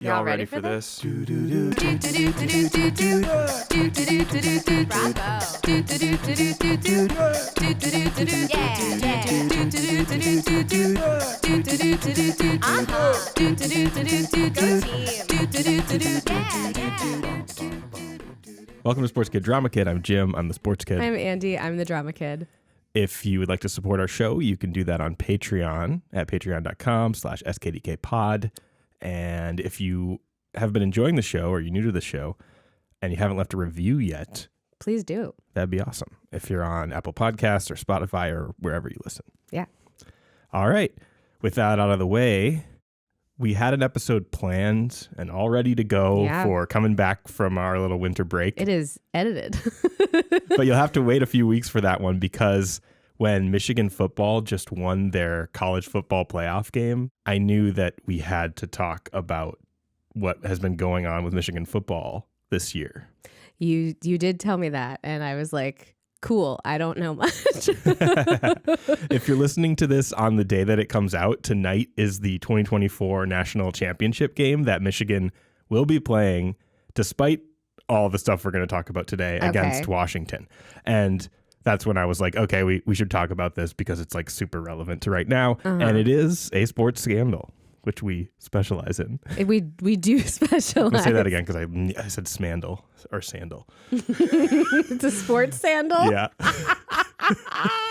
Y'all ready for this? Welcome to Sports Kid Drama Kid. I'm Jim. I'm the Sports Kid. I'm Andi. I'm the Drama Kid. If you would like to support our show, you can do that on Patreon at patreon.com/SKDK pod. And if you have been enjoying the show or you're new to the show and you haven't left a review yet, please do. That'd be awesome. If you're on Apple Podcasts or Spotify or wherever you listen. Yeah. All right. With that out of the way, we had an episode planned and all ready to go for coming back from our little winter break. It is edited. But you'll have to wait a few weeks for that one because when Michigan football just won their college football playoff game, I knew that we had to talk about what has been going on with Michigan football this year. You did tell me that, and I was like, cool, I don't know much. If you're listening to this on the day that it comes out, tonight is the 2024 national championship game that Michigan will be playing despite all the stuff we're going to talk about today against Washington. And that's when I was like, okay, we should talk about this because it's like super relevant to right now. And it is a sports scandal, which we specialize in. We do specialize. I'm going to say that again because I said smandal or sandal. It's a sports sandal? Yeah.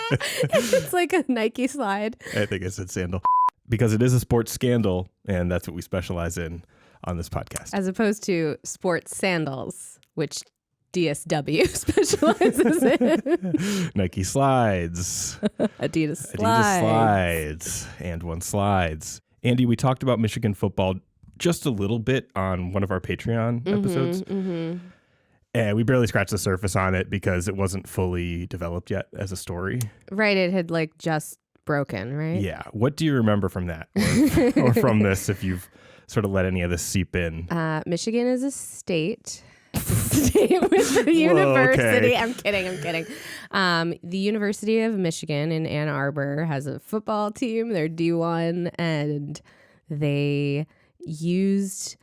It's like a Nike slide. I think I said sandal. Because it is a sports scandal, and that's what we specialize in on this podcast. As opposed to sports sandals, which DSW specializes in. Nike slides. Adidas slides. And one slides. Andi, we talked about Michigan football just a little bit on one of our Patreon episodes. And we barely scratched the surface on it because it wasn't fully developed yet as a story. Right. It had like just broken, right? Yeah. What do you remember from that or from this if you've sort of let any of this seep in? Michigan is a state. State with the university. I'm kidding. The University of Michigan in Ann Arbor has a football team. They're D1, and they used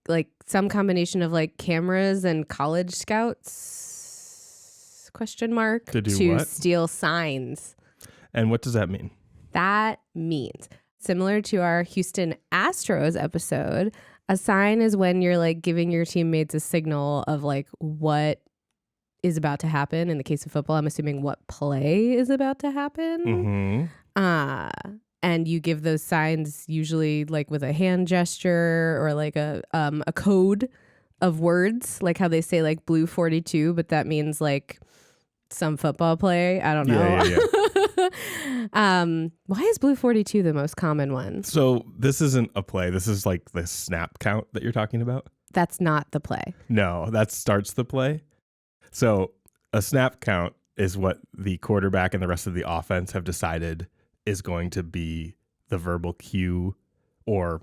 like some combination of like cameras and college scouts ? To steal signs. And what does that mean? That means similar to our Houston Astros episode. A sign is when you're like giving your teammates a signal of like what is about to happen. In the case of football, I'm assuming what play is about to happen. And you give those signs usually like with a hand gesture or like a code of words, like how they say like blue 42, but that means like some football play. I don't know. Yeah. Why is blue 42 the most common one? So this isn't a play. This is like the snap count that you're talking about. That's not the play. No, that starts the play. So a snap count is what the quarterback and the rest of the offense have decided is going to be the verbal cue or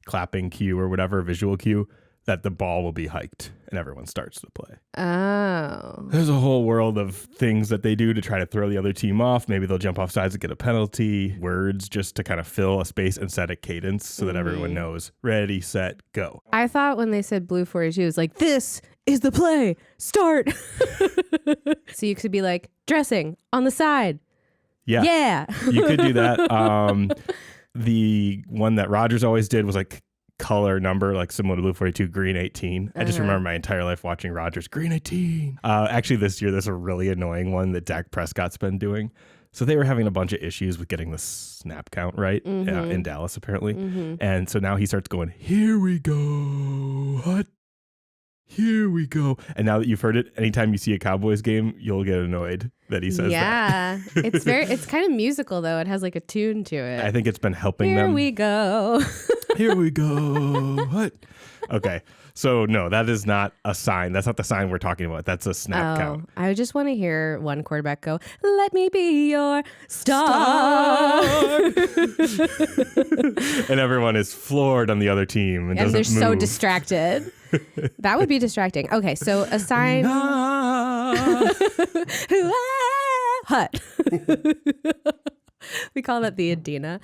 clapping cue or whatever, visual cue, that the ball will be hiked and everyone starts the play. Oh. There's a whole world of things that they do to try to throw the other team off. Maybe they'll jump off sides and get a penalty. Words just to kind of fill a space and set a cadence so that everyone knows. Ready, set, go. I thought when they said blue 42, it was like, this is the play. Start. So you could be like, dressing on the side. Yeah. You could do that. The one that Rodgers always did was like color number, like similar to blue 42, green 18. I just remember my entire life watching Rodgers, green 18. Actually, this year, there's a really annoying one that Dak Prescott's been doing. So they were having a bunch of issues with getting the snap count right in Dallas, apparently. And so now he starts going, here we go. What? Here we go. And now that you've heard it, anytime you see a Cowboys game, you'll get annoyed that he says that. Yeah. It's kind of musical, though. It has like a tune to it. I think it's been helping them. Here we go. Here we go. What? Okay. So no, that is not a sign. That's not the sign we're talking about. That's a snap count. I just want to hear one quarterback go, let me be your star. And everyone is floored on the other team. And they're move. so distracted. That would be distracting. Okay, so a sign. Hut. We call that the Adina.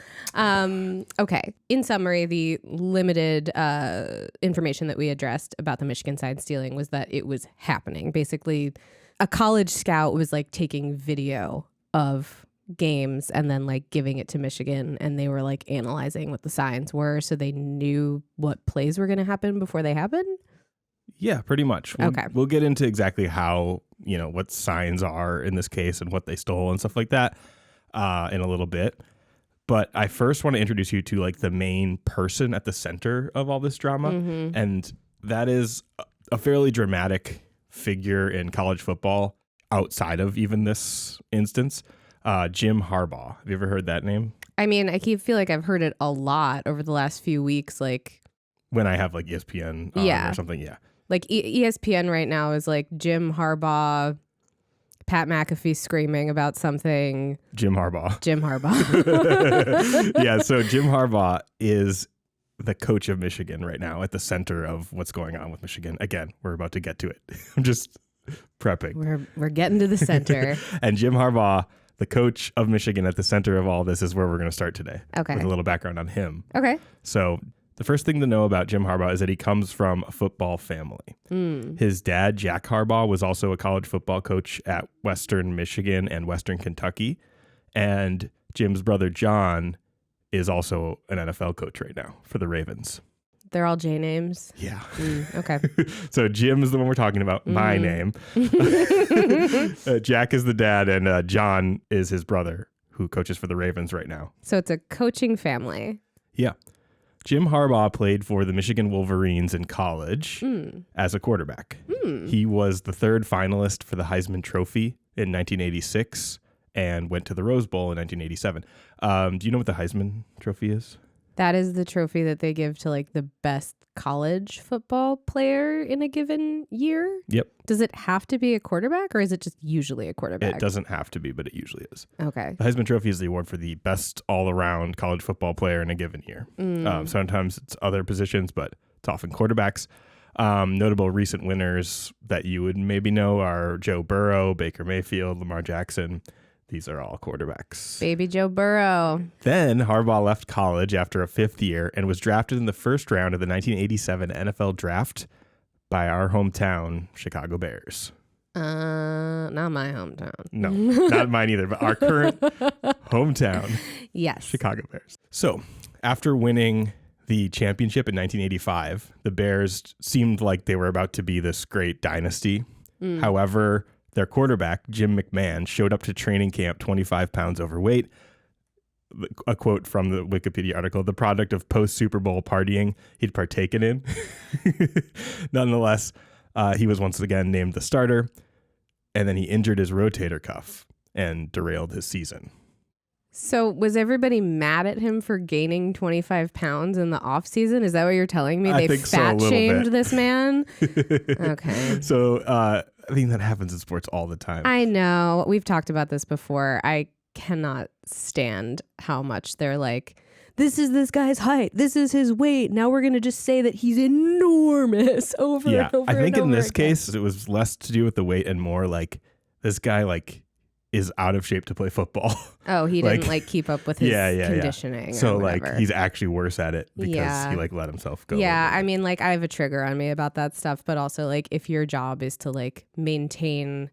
Okay. In summary, the limited information that we addressed about the Michigan sign stealing was that it was happening. Basically, a college scout was like taking video of games and then like giving it to Michigan, and they were like analyzing what the signs were so they knew what plays were going to happen before they happened. Yeah, pretty much. Okay. We'll get into exactly how, what signs are in this case and what they stole and stuff like that in a little bit. But I first want to introduce you to like the main person at the center of all this drama. Mm-hmm. And that is a fairly dramatic figure in college football outside of even this instance, Jim Harbaugh. Have you ever heard that name? I mean, I feel like I've heard it a lot over the last few weeks. Like when I have like ESPN on or something. Yeah. Like ESPN right now is like Jim Harbaugh, Pat McAfee screaming about something. Jim Harbaugh. Yeah, so Jim Harbaugh is the coach of Michigan right now, at the center of what's going on with Michigan. Again, we're about to get to it. I'm just prepping. We're getting to the center. And Jim Harbaugh, the coach of Michigan, at the center of all this is where we're going to start today. Okay. With a little background on him. Okay. So the first thing to know about Jim Harbaugh is that he comes from a football family. His dad, Jack Harbaugh, was also a college football coach at Western Michigan and Western Kentucky. And Jim's brother, John, is also an NFL coach right now for the Ravens. They're all J names? Yeah. Okay. So Jim is the one we're talking about, my name. Jack is the dad, and John is his brother who coaches for the Ravens right now. So it's a coaching family. Yeah. Jim Harbaugh played for the Michigan Wolverines in college as a quarterback. He was the third finalist for the Heisman Trophy in 1986 and went to the Rose Bowl in 1987. Do you know what the Heisman Trophy is? That is the trophy that they give to like the best college football player in a given year? Yep. Does it have to be a quarterback, or is it just usually a quarterback? It doesn't have to be, but it usually is. Okay. The Heisman Trophy is the award for the best all-around college football player in a given year. Sometimes it's other positions, but it's often quarterbacks. Notable recent winners that you would maybe know are Joe Burrow, Baker Mayfield, Lamar Jackson. These are all quarterbacks. Baby Joe Burrow. Then Harbaugh left college after a fifth year and was drafted in the first round of the 1987 NFL Draft by our hometown Chicago Bears. Not my hometown. No, not mine either, but our current hometown. Yes. Chicago Bears. So after winning the championship in 1985, the Bears seemed like they were about to be this great dynasty. However, their quarterback, Jim McMahon, showed up to training camp 25 pounds overweight. A quote from the Wikipedia article, the product of post-Super Bowl partying he'd partaken in. Nonetheless, he was once again named the starter, and then he injured his rotator cuff and derailed his season. So was everybody mad at him for gaining 25 pounds in the off season? Is that what you're telling me? They fat shamed this man? Okay. So, I think that happens in sports all the time. I know. We've talked about this before. I cannot stand how much they're like, this is this guy's height. This is his weight. Now we're going to just say that he's enormous over and over I think and in over this again. case, it was less to do with the weight and more like this guy is out of shape to play football. Oh, he didn't keep up with his conditioning. So or whatever. he's actually worse at it because he let himself go. Yeah, I mean, I have a trigger on me about that stuff, but also if your job is to maintain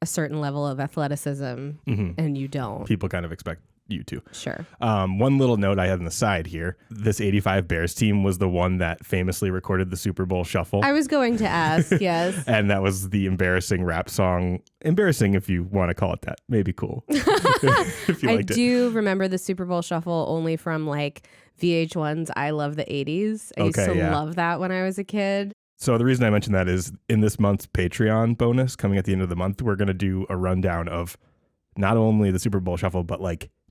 a certain level of athleticism and you don't, people kind of expect you to. Sure. One little note I had on the side here. This 85 Bears team was the one that famously recorded the Super Bowl Shuffle. I was going to ask, yes. And that was the embarrassing rap song. Embarrassing if you want to call it that. Maybe cool. If you liked it. I do remember the Super Bowl Shuffle only from VH1's I Love the 80s. I used to love that when I was a kid. So the reason I mentioned that is in this month's Patreon bonus coming at the end of the month, we're going to do a rundown of not only the Super Bowl Shuffle, but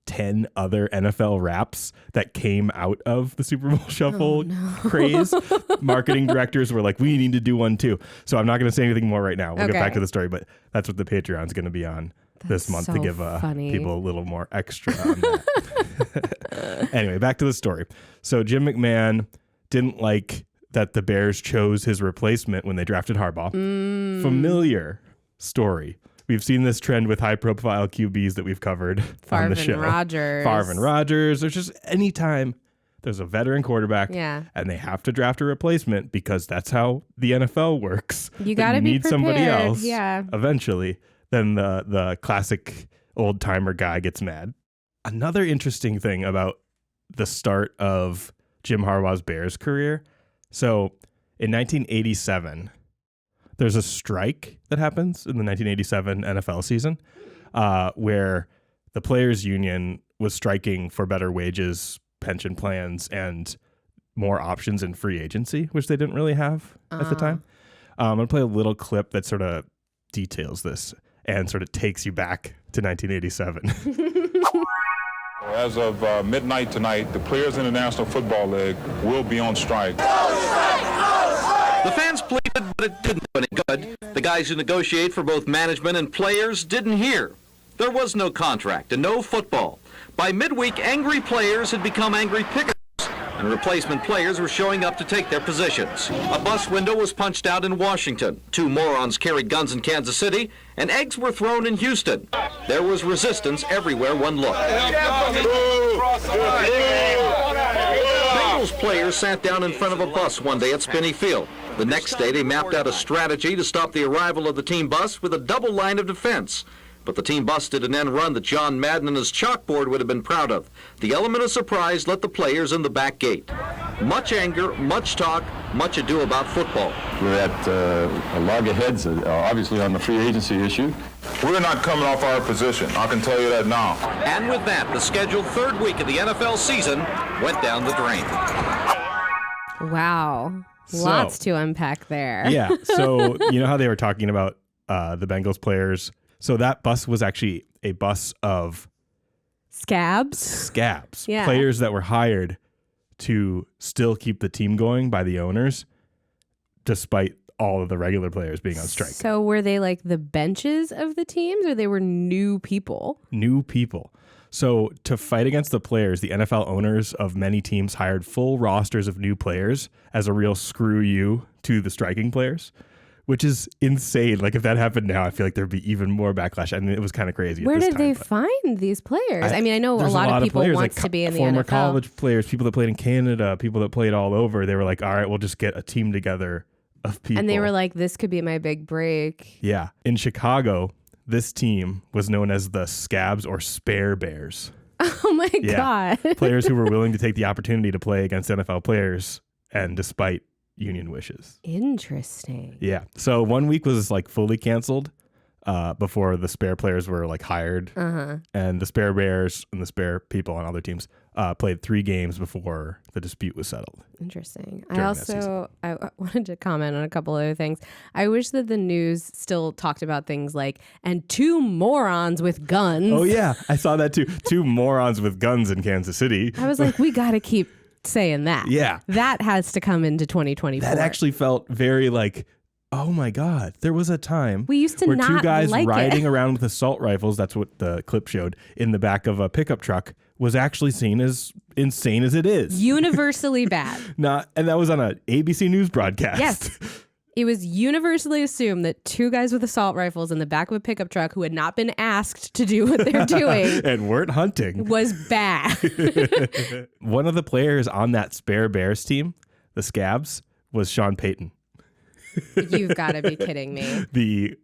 10 other NFL raps that came out of the Super Bowl Shuffle craze. Marketing directors were like, we need to do one too. So I'm not going to say anything more right now. We'll get back to the story, but that's what the Patreon's going to be on this month to give people a little more extra on that. Anyway, back to the story. So Jim McMahon didn't like that the Bears chose his replacement when they drafted Harbaugh. Familiar story We've seen this trend with high-profile QBs that we've covered on the show. Favre and Rodgers. There's just any time there's a veteran quarterback and they have to draft a replacement because that's how the NFL works. You got to be need prepared. Somebody else eventually. Then the classic old-timer guy gets mad. Another interesting thing about the start of Jim Harbaugh's Bears career. So in 1987, there's a strike that happens in the 1987 NFL season where the players' union was striking for better wages, pension plans, and more options in free agency, which they didn't really have at the time. I'm going to play a little clip that sort of details this and sort of takes you back to 1987. As of midnight tonight, the Players in the National Football League will be on strike. The fans pleaded, but it didn't do any good. The guys who negotiate for both management and players didn't hear. There was no contract and no football. By midweek, angry players had become angry pickers, and replacement players were showing up to take their positions. A bus window was punched out in Washington. 2 morons carried guns in Kansas City, and eggs were thrown in Houston. There was resistance everywhere one looked. Bengals players sat down in front of a bus one day at Spinney Field. The next day, they mapped out a strategy to stop the arrival of the team bus with a double line of defense. But the team bus did an end run that John Madden and his chalkboard would have been proud of. The element of surprise let the players in the back gate. Much anger, much talk, much ado about football. We're at a loggerheads, obviously on the free agency issue. We're not coming off our position. I can tell you that now. And with that, the scheduled 3rd week of the NFL season went down the drain. Wow. Lots to unpack there. Yeah. So you know how they were talking about the Bengals players? So that bus was actually a bus of Scabs. Yeah. Players that were hired to still keep the team going by the owners, despite all of the regular players being on strike. So were they like the benches of the teams, or they were new people? New people. So to fight against the players, the NFL owners of many teams hired full rosters of new players as a real screw you to the striking players, which is insane. Like if that happened now, I feel like there'd be even more backlash. I mean, it was kind of crazy. Where did they find these players? I mean, I know a lot of people players, want like to be in the former NFL. college players, people that played in Canada, people that played all over. They were like, all right, we'll just get a team together of people. And they were like, this could be my big break. Yeah. In Chicago, this team was known as the Scabs or Spare Bears. Oh my God. Players who were willing to take the opportunity to play against NFL players, and despite union wishes. Interesting. Yeah. So 1 week was like fully canceled before the spare players were like hired. And the Spare Bears and the spare people on other teams played 3 games before the dispute was settled. Interesting. I wanted to comment on a couple other things. I wish that the news still talked about things like, and 2 morons with guns. Oh yeah. I saw that too. 2 morons with guns in Kansas City. I was like, we got to keep saying that. Yeah. That has to come into 2024. That actually felt very like, oh my God, there was a time we used to where not 2 guys like riding it. around with assault rifles, that's what the clip showed, in the back of a pickup truck was actually seen as insane as it is. Universally bad. And that was on an ABC News broadcast. Yes. It was universally assumed that 2 guys with assault rifles in the back of a pickup truck who had not been asked to do what they're doing and weren't hunting was bad. One of the players on that Spare Bears team, the Scabs, was Sean Payton. You've got to be kidding me. The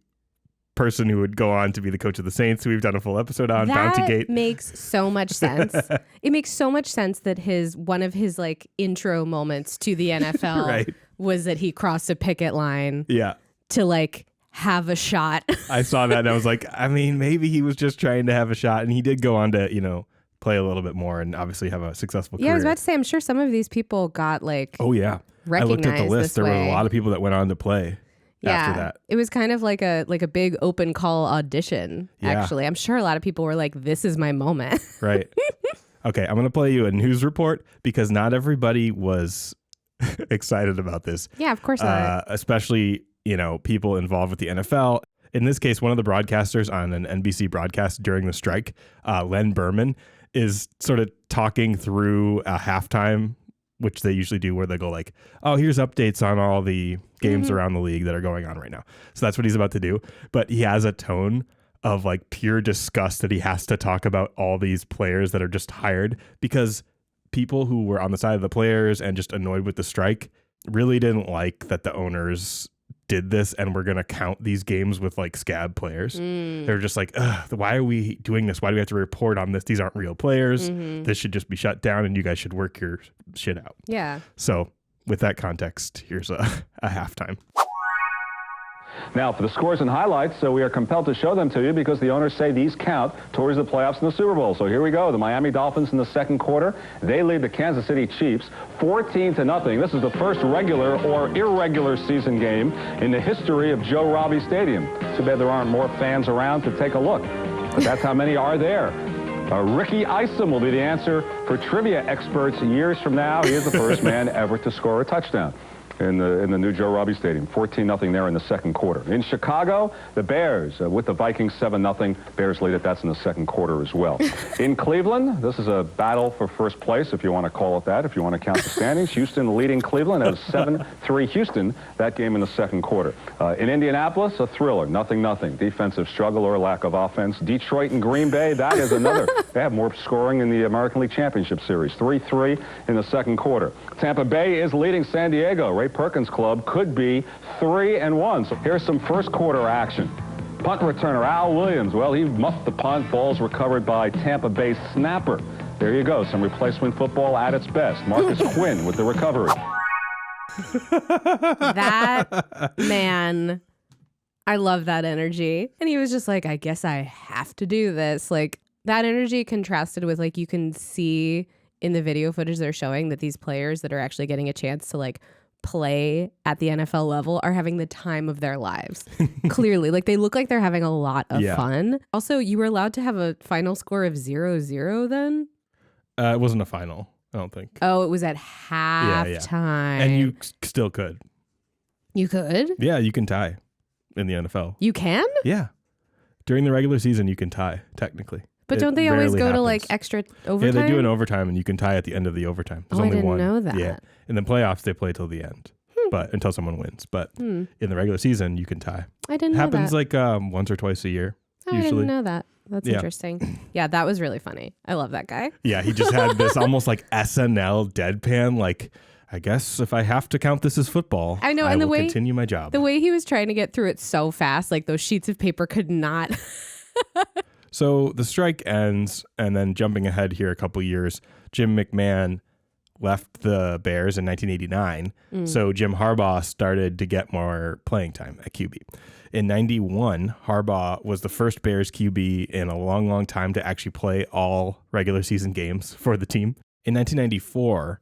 person who would go on to be the coach of the Saints, who we've done a full episode on, Bountygate. That makes so much sense. It makes so much sense that one of his like intro moments to the NFL Right. was that he crossed a picket line Yeah. to like have a shot. I saw that and I was like, I mean, maybe he was just trying to have a shot, and he did go on to, play a little bit more and obviously have a successful career. Yeah, I was about to say, I'm sure some of these people got like, oh yeah. I looked at the list. There were a lot of people that went on to play after that. It was kind of like a big open call audition, actually. I'm sure a lot of people were like, this is my moment. Right. Okay, I'm going to play you a news report because not everybody was excited about this. Yeah, of course not. Especially, people involved with the NFL. In this case, one of the broadcasters on an NBC broadcast during the strike, Len Berman, is sort of talking through a halftime which they usually do, where they go like, oh, here's updates on all the games around the league that are going on right now. So that's what he's about to do. But he has a tone of like pure disgust that he has to talk about all these players that are just hired, because people who were on the side of the players and just annoyed with the strike really didn't like that the owners did this and we're going to count these games with like scab players. They're just like, ugh, why are we doing this? Why do we have to report on this? These aren't real players. This should just be shut down and you guys should work your shit out. Yeah. So with that context, here's a halftime. Now, for the scores and highlights, we are compelled to show them to you because the owners say these count towards the playoffs and the Super Bowl. So here we go. The Miami Dolphins in the second quarter. They lead the Kansas City Chiefs 14-0. This is the first regular or irregular season game in the history of Joe Robbie Stadium. Too bad there aren't more fans around to take a look. But that's how many are there. Ricky Isom will be the answer for trivia experts years from now. He is the first man ever to score a touchdown in the new Joe Robbie Stadium. 14-0 there in the second quarter. In Chicago, the Bears with the Vikings 7-0. Bears lead it. That's in the second quarter as well. In Cleveland, this is a battle for first place, if you want to call it that, if you want to count the standings. Houston leading Cleveland at 7-3 Houston, that game in the second quarter. In Indianapolis, a thriller, 0-0. Defensive struggle or lack of offense. Detroit and Green Bay, that is another. They have more scoring in the American League Championship Series. 3-3 in the second quarter. Tampa Bay is leading San Diego. Ray Perkins' club could be 3-1. So here's some first quarter action. Punt returner Al Williams. Well, he muffed the punt. Ball's recovered by Tampa Bay snapper. There you go. Some replacement football at its best. Marcus Quinn with the recovery. That man, I love that energy. And he was just like, I guess I have to do this. Like, that energy contrasted with, like, you can see in the video footage they're showing that these players that are actually getting a chance to, like, play at the NFL level are having the time of their lives. Clearly, like, they look like they're having a lot of fun. Also, you were allowed to have a final score of 0-0 then? It wasn't a final, I don't think. Oh, it was at halftime. And you still could. You could? Yeah, you can tie in the NFL. You can? Yeah. During the regular season, you can tie, technically. But don't they always go to like extra overtime? Yeah, they do an overtime, and you can tie at the end of the overtime. There's only I didn't one. Know that. Yeah, in the playoffs they play till the end, but until someone wins. But in the regular season, you can tie. I didn't know that. Happens like once or twice a year. Usually. I didn't know that. That's interesting. Yeah, that was really funny. I love that guy. Yeah, he just had this almost like SNL deadpan, like, I guess if I have to count this as football, I know, and the will way continue my job. The way he was trying to get through it so fast, like those sheets of paper could not. So the strike ends, and then jumping ahead here a couple years, Jim McMahon left the Bears in 1989. So Jim Harbaugh started to get more playing time at QB. In 91, Harbaugh was the first Bears QB in a long, long time to actually play all regular season games for the team. In 1994,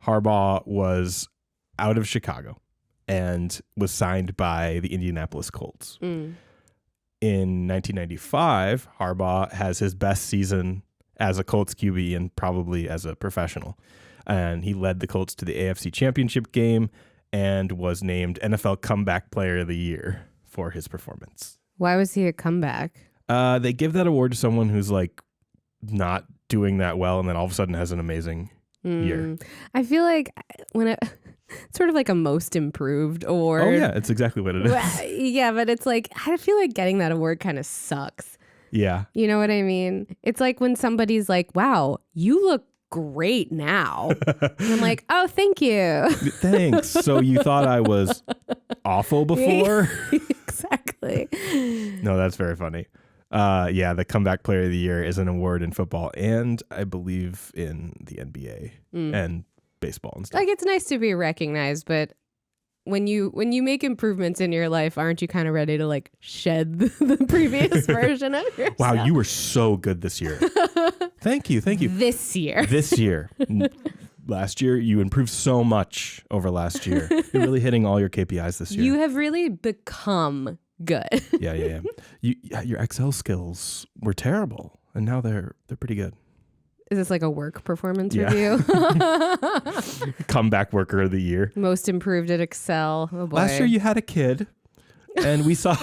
Harbaugh was out of Chicago and was signed by the Indianapolis Colts. In 1995, Harbaugh has his best season as a Colts QB and probably as a professional. And he led the Colts to the AFC Championship game and was named NFL Comeback Player of the Year for his performance. Why was he a comeback? They give that award to someone who's like not doing that well and then all of a sudden has an amazing year. I feel like it's sort of like a most improved award. Oh yeah, it's exactly what it is. Yeah, but it's like, I feel like getting that award kind of sucks. Yeah. You know what I mean? It's like when somebody's like, wow, you look great now. And I'm like, oh, thank you. Thanks. So you thought I was awful before? Exactly. No, that's very funny. Yeah, the Comeback Player of the Year is an award in football and I believe in the NBA and baseball and stuff. Like, it's nice to be recognized, but when you make improvements in your life, aren't you kind of ready to like shed the previous version of yourself? Wow, you were so good this year. Thank you. This year. Last year, you improved so much over last year. You're really hitting all your KPIs this year. You have really become good. Yeah. Your Excel skills were terrible, and now they're pretty good. Is this like a work performance review? Comeback Worker of the Year. Most improved at Excel. Oh boy. Last year you had a kid, and we saw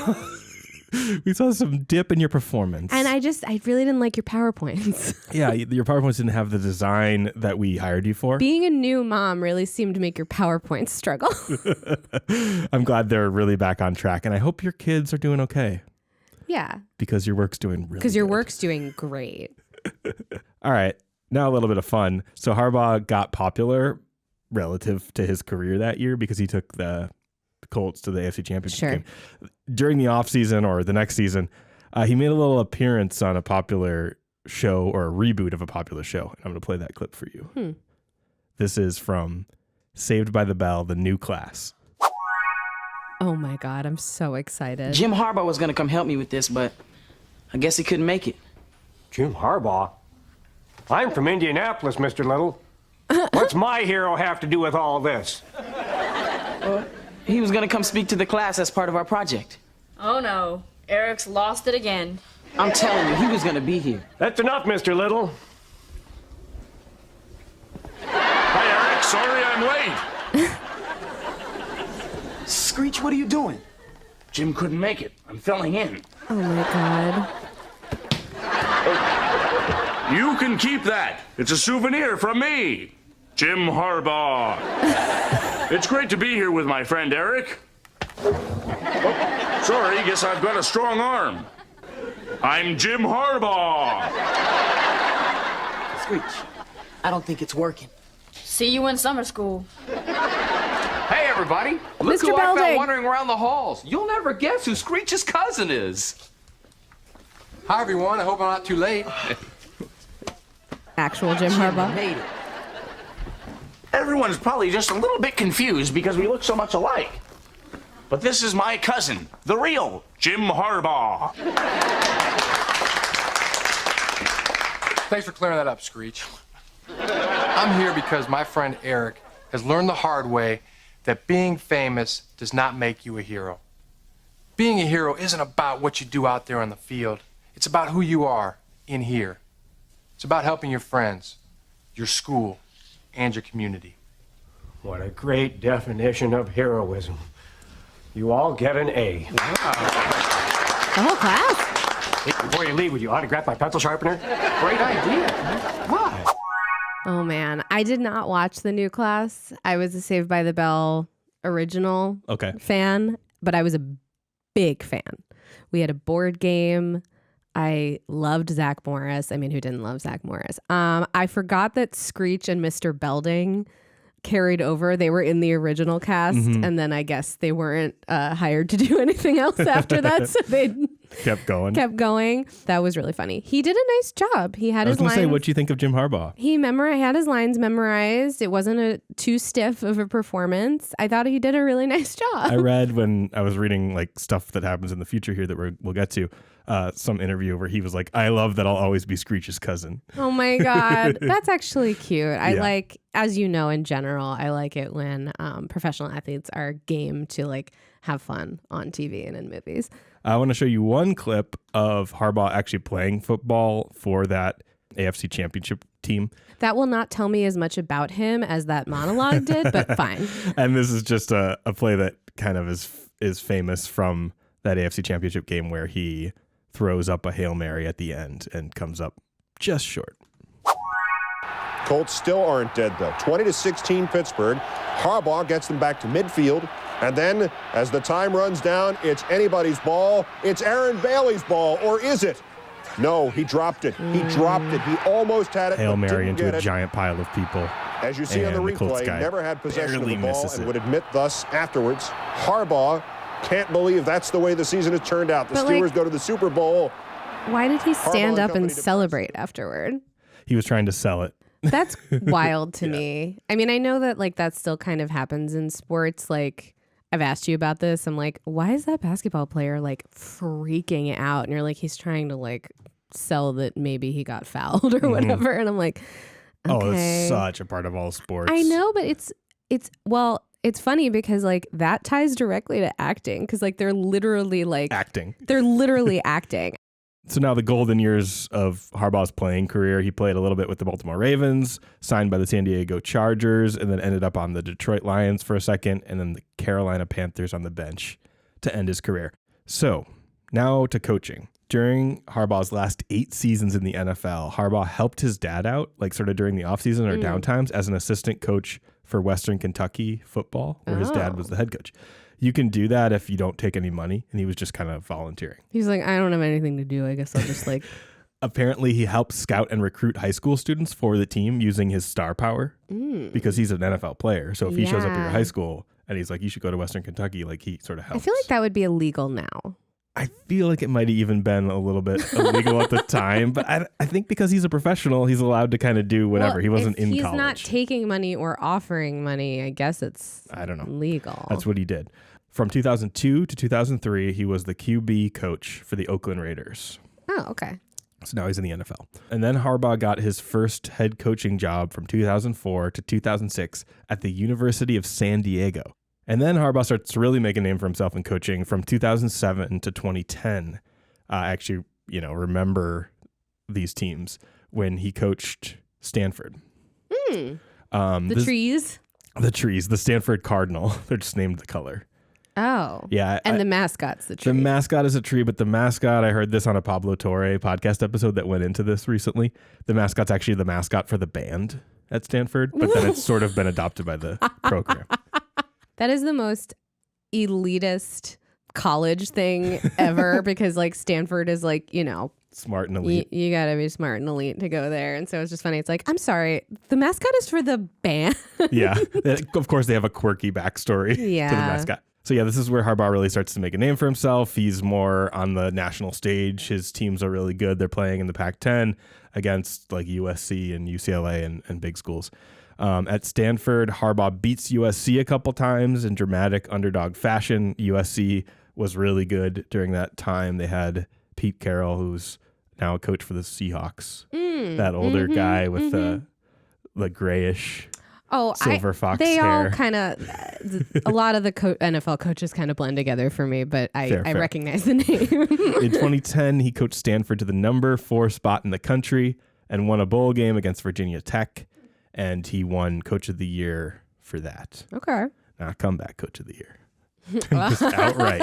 We saw some dip in your performance. And I really didn't like your PowerPoints. Yeah, your PowerPoints didn't have the design that we hired you for. Being a new mom really seemed to make your PowerPoints struggle. I'm glad they're really back on track, and I hope your kids are doing okay. Yeah. Because your work's doing really good. Because your work's doing great. All right, now a little bit of fun. So Harbaugh got popular relative to his career that year because he took the Colts to the AFC Championship game. During the offseason or the next season, he made a little appearance on a popular show or a reboot of a popular show. And I'm going to play that clip for you. This is from Saved by the Bell, The New Class. Oh my God, I'm so excited. Jim Harbaugh was going to come help me with this, but I guess he couldn't make it. Jim Harbaugh? I'm from Indianapolis, Mr. Little. What's my hero have to do with all this? He was going to come speak to the class as part of our project. Oh no, Eric's lost it again. I'm telling you, he was going to be here. That's enough, Mr. Little. Hi, Eric. Sorry I'm late. Screech, what are you doing? Jim couldn't make it. I'm filling in. Oh my God. You can keep that. It's a souvenir from me, Jim Harbaugh. It's great to be here with my friend Eric. Oh, sorry, guess I've got a strong arm. I'm Jim Harbaugh. Screech, I don't think it's working. See you in summer school. Hey, everybody. Look Mr. who I Belding. found wandering around the halls. You'll never guess who Screech's cousin is. Hi, everyone. I hope I'm not too late. Actual Jim Harbaugh. Made it. Everyone's probably just a little bit confused because we look so much alike. But this is my cousin, the real Jim Harbaugh. Thanks for clearing that up, Screech. I'm here because my friend Eric has learned the hard way that being famous does not make you a hero. Being a hero isn't about what you do out there on the field. It's about who you are in here. It's about helping your friends, your school, and your community. What a great definition of heroism. You all get an A. The whole class? Hey, before you leave, would you autograph my pencil sharpener? Great idea. Why? Oh man, I did not watch The New Class. I was a Saved by the Bell original fan, but I was a big fan. We had a board game. I loved Zach Morris. I mean, who didn't love Zach Morris? I forgot that Screech and Mr. Belding carried over. They were in the original cast, and then I guess they weren't hired to do anything else after that, so they kept going. That was really funny. He did a nice job. He had his lines. I was going to say, what do you think of Jim Harbaugh? He had his lines memorized. It wasn't too stiff of a performance. I thought he did a really nice job. I read when I was reading like stuff that happens in the future here that we'll get to, some interview where he was like, I love that I'll always be Screech's cousin. Oh my God. That's actually cute. I like, as you know, in general, I like it when professional athletes are game to like have fun on TV and in movies. I want to show you one clip of Harbaugh actually playing football for that AFC Championship team. That will not tell me as much about him as that monologue did, but fine. And this is just a play that kind of is famous from that AFC Championship game where he throws up a Hail Mary at the end and comes up just short. Colts still aren't dead, though. 20-16 Pittsburgh. Harbaugh gets them back to midfield. And then, as the time runs down, it's anybody's ball. It's Aaron Bailey's ball, or is it? No, he dropped it. He dropped it. He almost had it. Hail Mary into a giant pile of people. As you see on the replay, never had possession of the ball and would admit thus afterwards. Harbaugh can't believe that's the way the season has turned out. The Steelers go to the Super Bowl. Why did he stand up and celebrate afterward? He was trying to sell it. That's wild to me. I mean, I know that like that still kind of happens in sports. Like I've asked you about this. I'm like, why is that basketball player like freaking out? And you're like, he's trying to like sell that maybe he got fouled or whatever. And I'm like, okay. Oh, it's such a part of all sports. I know, but it's funny because like that ties directly to acting because like they're literally like acting. They're literally acting. So now the golden years of Harbaugh's playing career, he played a little bit with the Baltimore Ravens, signed by the San Diego Chargers, and then ended up on the Detroit Lions for a second, and then the Carolina Panthers on the bench to end his career. So Now to coaching. During Harbaugh's last 8 seasons in the NFL, Harbaugh helped his dad out, like sort of during the offseason or downtimes, as an assistant coach for Western Kentucky football, where his dad was the head coach. You can do that if you don't take any money, and he was just kind of volunteering. He's like, I don't have anything to do. I guess I'll just like... Apparently, he helped scout and recruit high school students for the team using his star power because he's an NFL player. So if he shows up at your high school and he's like, you should go to Western Kentucky, like he sort of helps. I feel like that would be illegal now. I feel like it might have even been a little bit illegal at the time, but I think because he's a professional, he's allowed to kind of do whatever. Well, he wasn't in he's college. He's not taking money or offering money. I guess it's legal. That's what he did. From 2002 to 2003, he was the QB coach for the Oakland Raiders. Oh, okay. So now he's in the NFL. And then Harbaugh got his first head coaching job from 2004 to 2006 at the University of San Diego. And then Harbaugh starts to really make a name for himself in coaching from 2007 to 2010. Actually, remember these teams when he coached Stanford. The trees? The trees, the Stanford Cardinal. They're just named the color. Oh. Yeah. And the mascot's the tree. The mascot is a tree, but the mascot, I heard this on a Pablo Torre podcast episode that went into this recently. The mascot's actually the mascot for the band at Stanford, but then it's sort of been adopted by the program. That is the most elitist college thing ever because like Stanford is like, smart and elite. You got to be smart and elite to go there. And so it's just funny. It's like, I'm sorry, the mascot is for the band. Yeah. Of course, they have a quirky backstory to the mascot. So yeah, this is where Harbaugh really starts to make a name for himself. He's more on the national stage. His teams are really good. They're playing in the Pac-10 against like USC and UCLA and big schools. At Stanford, Harbaugh beats USC a couple times in dramatic underdog fashion. USC was really good during that time. They had Pete Carroll, who's now a coach for the Seahawks. That older guy with the grayish silver fox they hair. All kind of, a lot of the NFL coaches kind of blend together for me, but I recognize the name. In 2010, he coached Stanford to the number 4 spot in the country and won a bowl game against Virginia Tech. And he won Coach of the Year for that. Okay. Not comeback Coach of the Year. Just outright.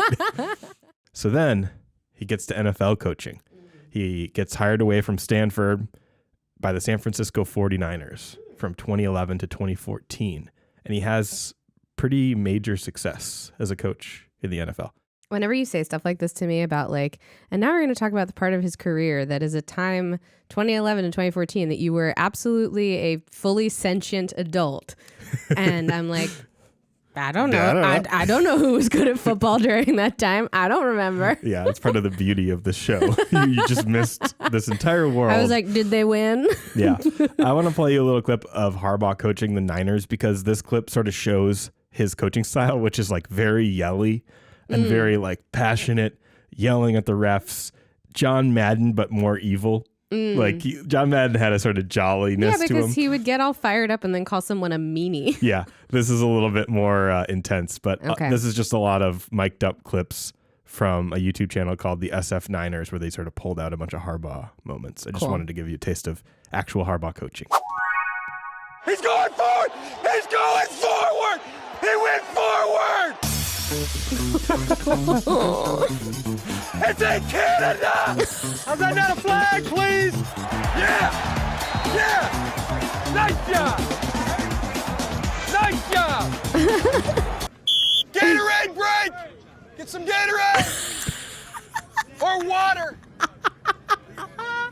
So then he gets to NFL coaching. He gets hired away from Stanford by the San Francisco 49ers from 2011 to 2014. And he has pretty major success as a coach in the NFL. Whenever you say stuff like this to me about like, and now we're going to talk about the part of his career that is a time 2011 and 2014 that you were absolutely a fully sentient adult. And I'm like, I don't know. I don't know who was good at football during that time. I don't remember. Yeah, that's part of the beauty of this show. You just missed this entire world. I was like, did they win? Yeah. I want to play you a little clip of Harbaugh coaching the Niners because this clip sort of shows his coaching style, which is like very yelly and very like passionate, yelling at the refs. John Madden, but more evil. Like John Madden had a sort of jolliness to him. Yeah, because he would get all fired up and then call someone a meanie. Yeah, this is a little bit more intense, but this is just a lot of mic'd up clips from a YouTube channel called the SF Niners where they sort of pulled out a bunch of Harbaugh moments. I just wanted to give you a taste of actual Harbaugh coaching. He's going forward! He's going forward! He went forward! It's in Canada! I've got another flag, please! Yeah! Yeah! Nice job! Nice job! Gatorade break! Get some Gatorade! Or water!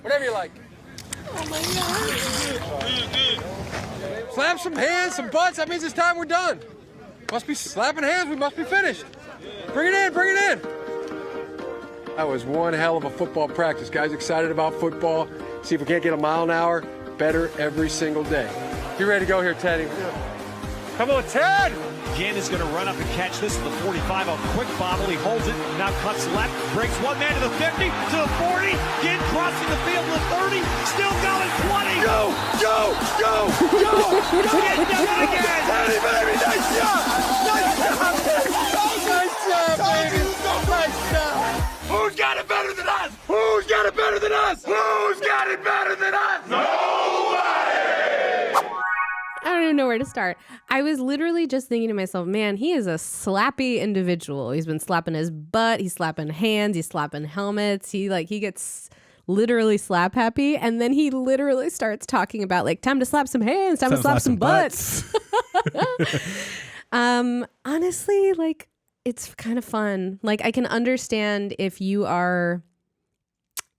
Whatever you like. Oh my God. Slap some hands, some butts. That means it's time we're done. Must be slapping hands. We must be finished. Bring it in. Bring it in. That was one hell of a football practice. Guys excited about football. See if we can't get a mile an hour better every single day. Get ready to go here, Teddy. Come on, Ted! Ginn is going to run up and catch this at the 45. A quick bobble. He holds it. Now cuts left. Breaks one man to the 50. To the 40. Ginn crossing the field to the 30. Still going 20. Go! Go! Go! Go! Go! Ginn does it again. Teddy, baby! Nice job! Nice job! Nice job, baby! Nice job! Who's got it better than us? Who's got it better than us? Who's got it better than us? Nobody! I don't even know where where to start. I was literally just thinking to myself, man, he is a slappy individual. He's been slapping his butt. He's slapping hands. He's slapping helmets. He gets literally slap happy. And then he literally starts talking about like, time to slap some hands, time to slap some butts. Honestly, like, it's kind of fun. Like, I can understand if you are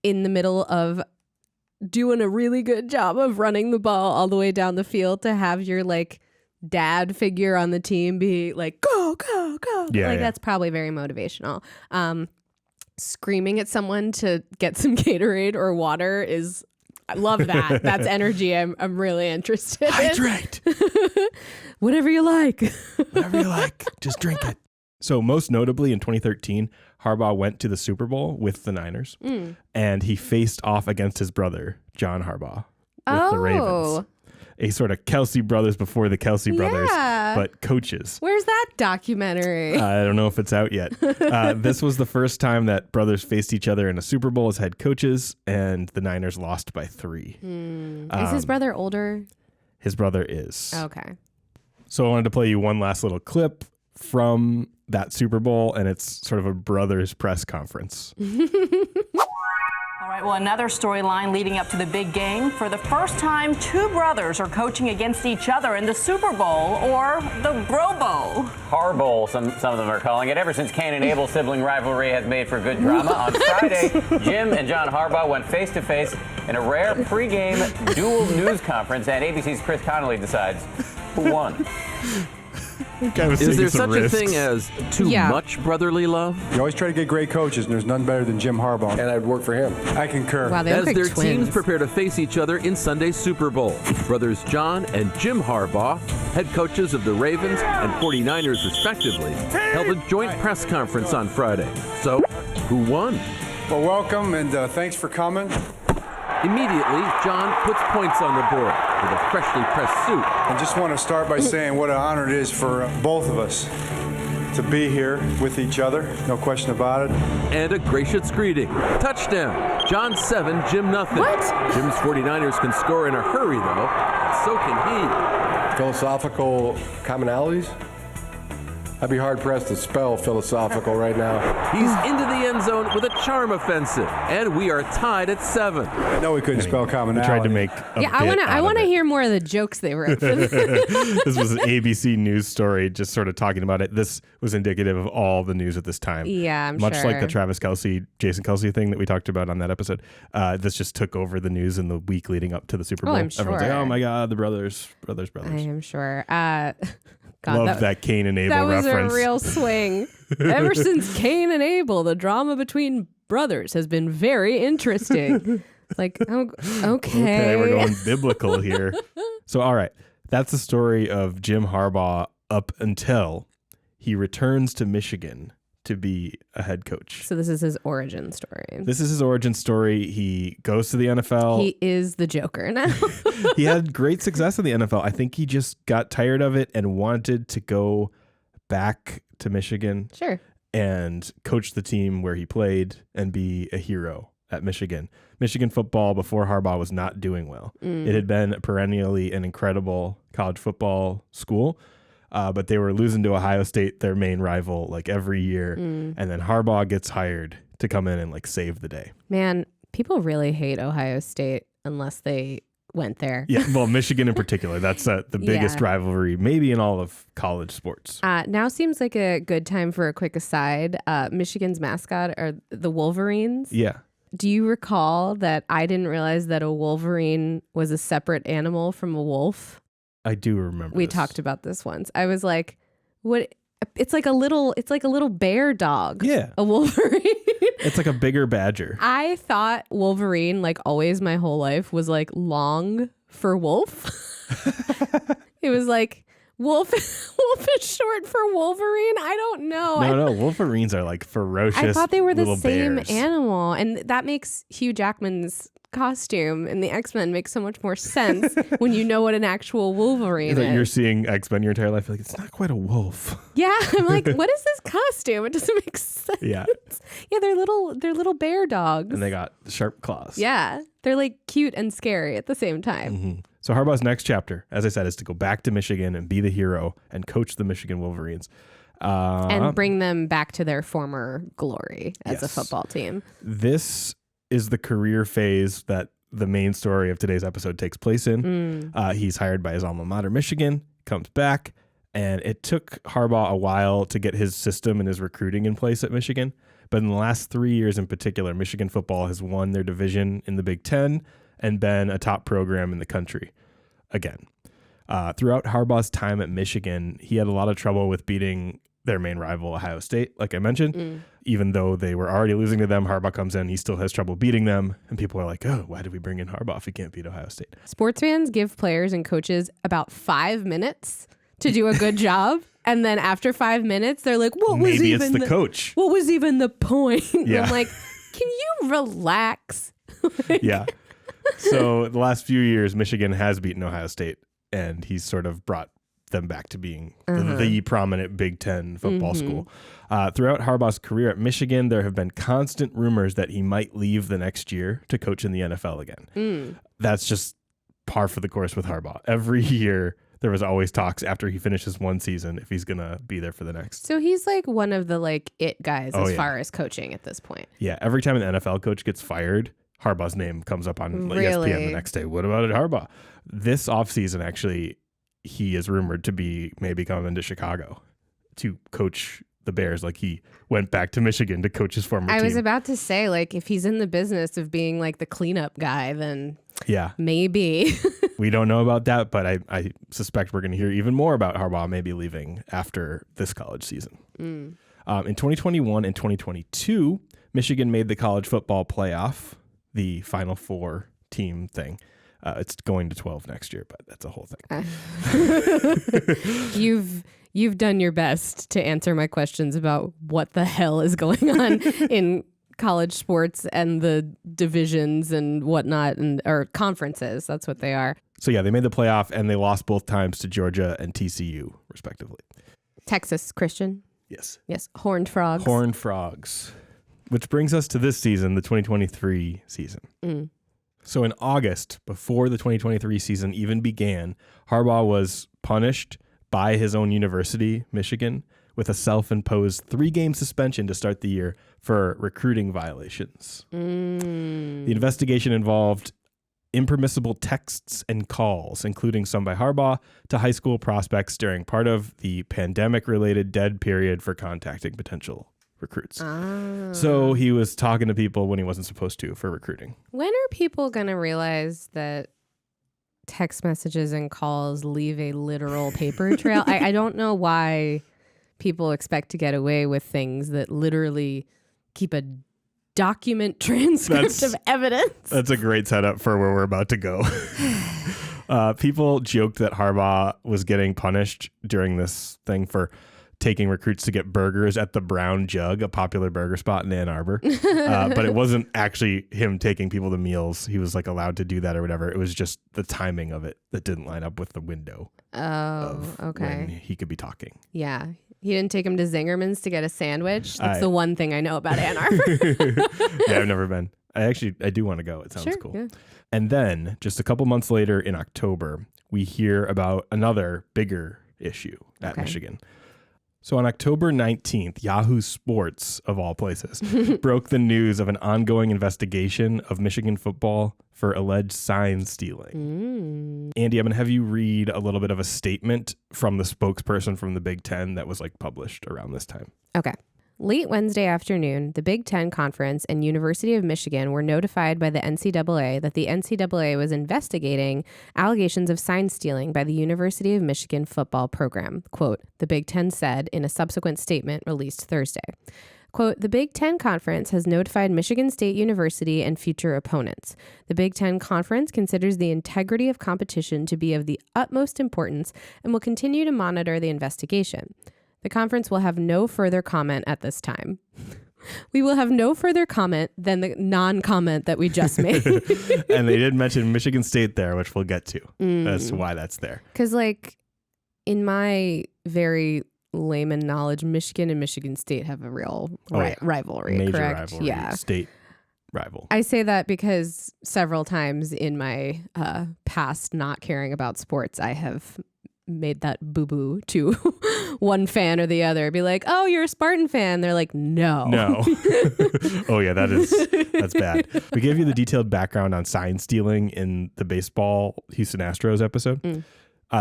in the middle of doing a really good job of running the ball all the way down the field to have your like dad figure on the team be like, go, go, go. Yeah, That's probably very motivational. Screaming at someone to get some Gatorade or water I love that. That's energy I'm really interested in. Hydrate. Whatever you like. Whatever you like. Just drink it. So most notably in 2013, Harbaugh went to the Super Bowl with the Niners and he faced off against his brother, John Harbaugh, with the Ravens. A sort of Kelsey brothers before the Kelsey brothers, but coaches. Where's that documentary? I don't know if it's out yet. This was the first time that brothers faced each other in a Super Bowl as head coaches, and the Niners lost by 3. Is his brother older? His brother is. Okay. So I wanted to play you one last little clip from that Super Bowl, and it's sort of a brothers press conference. All right, well, another storyline leading up to the big game. For the first time, 2 brothers are coaching against each other in the Super Bowl, or the Bro Bowl. Harbowl, some of them are calling it. Ever since Cain and Abel's sibling rivalry has made for good drama, on Friday, Jim and John Harbaugh went face-to-face in a rare pregame dual news conference, and ABC's Chris Connolly decides who won. Is there such a thing as too much brotherly love? You always try to get great coaches, and there's none better than Jim Harbaugh. And I'd work for him. I concur. Wow, as their teams prepare to face each other in Sunday's Super Bowl, brothers John and Jim Harbaugh, head coaches of the Ravens and 49ers respectively, held a joint press conference on Friday. So, who won? Well, welcome, and thanks for coming. Immediately, John puts points on the board with a freshly pressed suit. I just want to start by saying what an honor it is for both of us to be here with each other. No question about it. And a gracious greeting. Touchdown. John 7, Jim nothing. What? Jim's 49ers can score in a hurry, though. So can he. Philosophical commonalities? I'd be hard-pressed to spell philosophical right now. He's into the end zone with a charm offensive, and we are tied at 7. I know we couldn't spell commonality. We tried to make I want to hear more of the jokes they wrote for this. This was an ABC News story just sort of talking about it. This was indicative of all the news at this time. Yeah, I'm Much sure. like the Travis Kelce, Jason Kelce thing that we talked about on that episode. This just took over the news in the week leading up to the Super Bowl. I'm Everyone's like, sure. oh my God, the brothers. I am sure. God, love that Cain and Abel reference. That was a real swing. Ever since Cain and Abel, the drama between brothers has been very interesting. Like, okay. Okay, we're going biblical here. So, all right. That's the story of Jim Harbaugh up until he returns to Michigan to be a head coach. So this is his origin story. This is his origin story. He goes to the NFL. He is the Joker now. He had great success in the NFL. I think he just got tired of it and wanted to go back to Michigan. Sure. And coach the team where he played and be a hero at Michigan. Michigan football before Harbaugh was not doing well. It had been perennially an incredible college football school. But they were losing to Ohio State, their main rival, like every year. And then Harbaugh gets hired to come in and like save the day. Man, people really hate Ohio State unless they went there. Yeah, well, Michigan in particular. That's the biggest rivalry maybe in all of college sports. Now seems like a good time for a quick aside. Michigan's mascot are the Wolverines. Yeah. Do you recall that I didn't realize that a Wolverine was a separate animal from a wolf? I do remember. We talked about this once. I was like, "What? It's like a little bear dog." Yeah, a Wolverine. It's like a bigger badger. I thought Wolverine, like always my whole life, was like long for wolf. It was like wolf is short for Wolverine. I don't know. No, Wolverines are like ferocious. I thought they were the little same bears. animal, and that makes Hugh Jackman's costume in the X-Men makes so much more sense when you know what an actual Wolverine is. You're seeing X-Men your entire life, like it's not quite a wolf. Yeah, I'm like, what is this costume? It doesn't make sense. Yeah, they're little bear dogs, and they got sharp claws. Yeah, they're like cute and scary at the same time. Mm-hmm. So Harbaugh's next chapter, as I said, is to go back to Michigan and be the hero and coach the Michigan Wolverines. And bring them back to their former glory as a football team. This is the career phase that the main story of today's episode takes place in. He's hired by his alma mater, Michigan, comes back, and it took Harbaugh a while to get his system and his recruiting in place at Michigan. But in the last 3 years in particular, Michigan football has won their division in the Big Ten and been a top program in the country again. Throughout Harbaugh's time at Michigan, he had a lot of trouble with beating their main rival, Ohio State, like I mentioned. Even though they were already losing to them, Harbaugh comes in, he still has trouble beating them. And people are like, oh, why did we bring in Harbaugh if he can't beat Ohio State? Sports fans give players and coaches about 5 minutes to do a good job. And then after 5 minutes, they're like, Maybe it's the coach. What was even the point? Yeah. I'm like, can you relax? Yeah. So the last few years, Michigan has beaten Ohio State, and he's sort of brought them back to being the prominent Big Ten football school. Throughout Harbaugh's career at Michigan, there have been constant rumors that he might leave the next year to coach in the NFL again. That's just par for the course with Harbaugh. Every year, there was always talks after he finishes one season if he's going to be there for the next. So he's like one of the it guys far as coaching at this point. Yeah. Every time an NFL coach gets fired, Harbaugh's name comes up on ESPN the next day. What about Harbaugh? This offseason, actually, he is rumored to be maybe coming to Chicago to coach the Bears. Like he went back to Michigan to coach his former team. I was about to say, if he's in the business of being the cleanup guy, then maybe. We don't know about that, but I suspect we're going to hear even more about Harbaugh maybe leaving after this college season. In 2021 and 2022, Michigan made the college football playoff, the Final Four team thing. It's going to 12 next year, but that's a whole thing. You've done your best to answer my questions about what the hell is going on in college sports and the divisions and whatnot, or conferences. That's what they are. So yeah, they made the playoff and they lost both times to Georgia and TCU, respectively. Texas Christian. Yes. Yes. Horned Frogs. Horned Frogs. Which brings us to this season, the 2023 season. So in August, before the 2023 season even began, Harbaugh was punished by his own university, Michigan, with a self-imposed 3-game suspension to start the year for recruiting violations. The investigation involved impermissible texts and calls, including some by Harbaugh, to high school prospects during part of the pandemic-related dead period for contacting potential recruits. So he was talking to people when he wasn't supposed to for recruiting. When are people going to realize that text messages and calls leave a literal paper trail? I don't know why people expect to get away with things that literally keep a document transcript of evidence. That's a great setup for where we're about to go. People joked that Harbaugh was getting punished during this thing for taking recruits to get burgers at the Brown Jug, a popular burger spot in Ann Arbor. But it wasn't actually him taking people to meals. He was allowed to do that or whatever. It was just the timing of it that didn't line up with the window. When he could be talking. Yeah. He didn't take him to Zingerman's to get a sandwich. That's the one thing I know about Ann Arbor. Yeah, I've never been. I do want to go. It sounds cool. Yeah. And then just a couple months later in October, we hear about another bigger issue at Michigan. So on October 19th, Yahoo Sports, of all places, broke the news of an ongoing investigation of Michigan football for alleged sign stealing. Andi, I'm going to have you read a little bit of a statement from the spokesperson from the Big Ten that was published around this time. Okay. Late Wednesday afternoon, the Big Ten Conference and University of Michigan were notified by the NCAA that the NCAA was investigating allegations of sign stealing by the University of Michigan football program. Quote, the Big Ten said in a subsequent statement released Thursday. Quote, the Big Ten Conference has notified Michigan State University and future opponents. The Big Ten Conference considers the integrity of competition to be of the utmost importance and will continue to monitor the investigation. The conference will have no further comment at this time. We will have no further comment than the non-comment that we just made. And they did mention Michigan State there, which we'll get to. That's why that's there. Because in my very layman knowledge, Michigan and Michigan State have a real rivalry, Major correct? rivalry. Yeah. State rival. I say that because several times in my past not caring about sports, I have made that boo-boo to one fan or the other. Be like, oh, you're a Spartan fan. They're like, no. Oh yeah, that's bad. We gave you the detailed background on sign stealing in the baseball Houston Astros episode.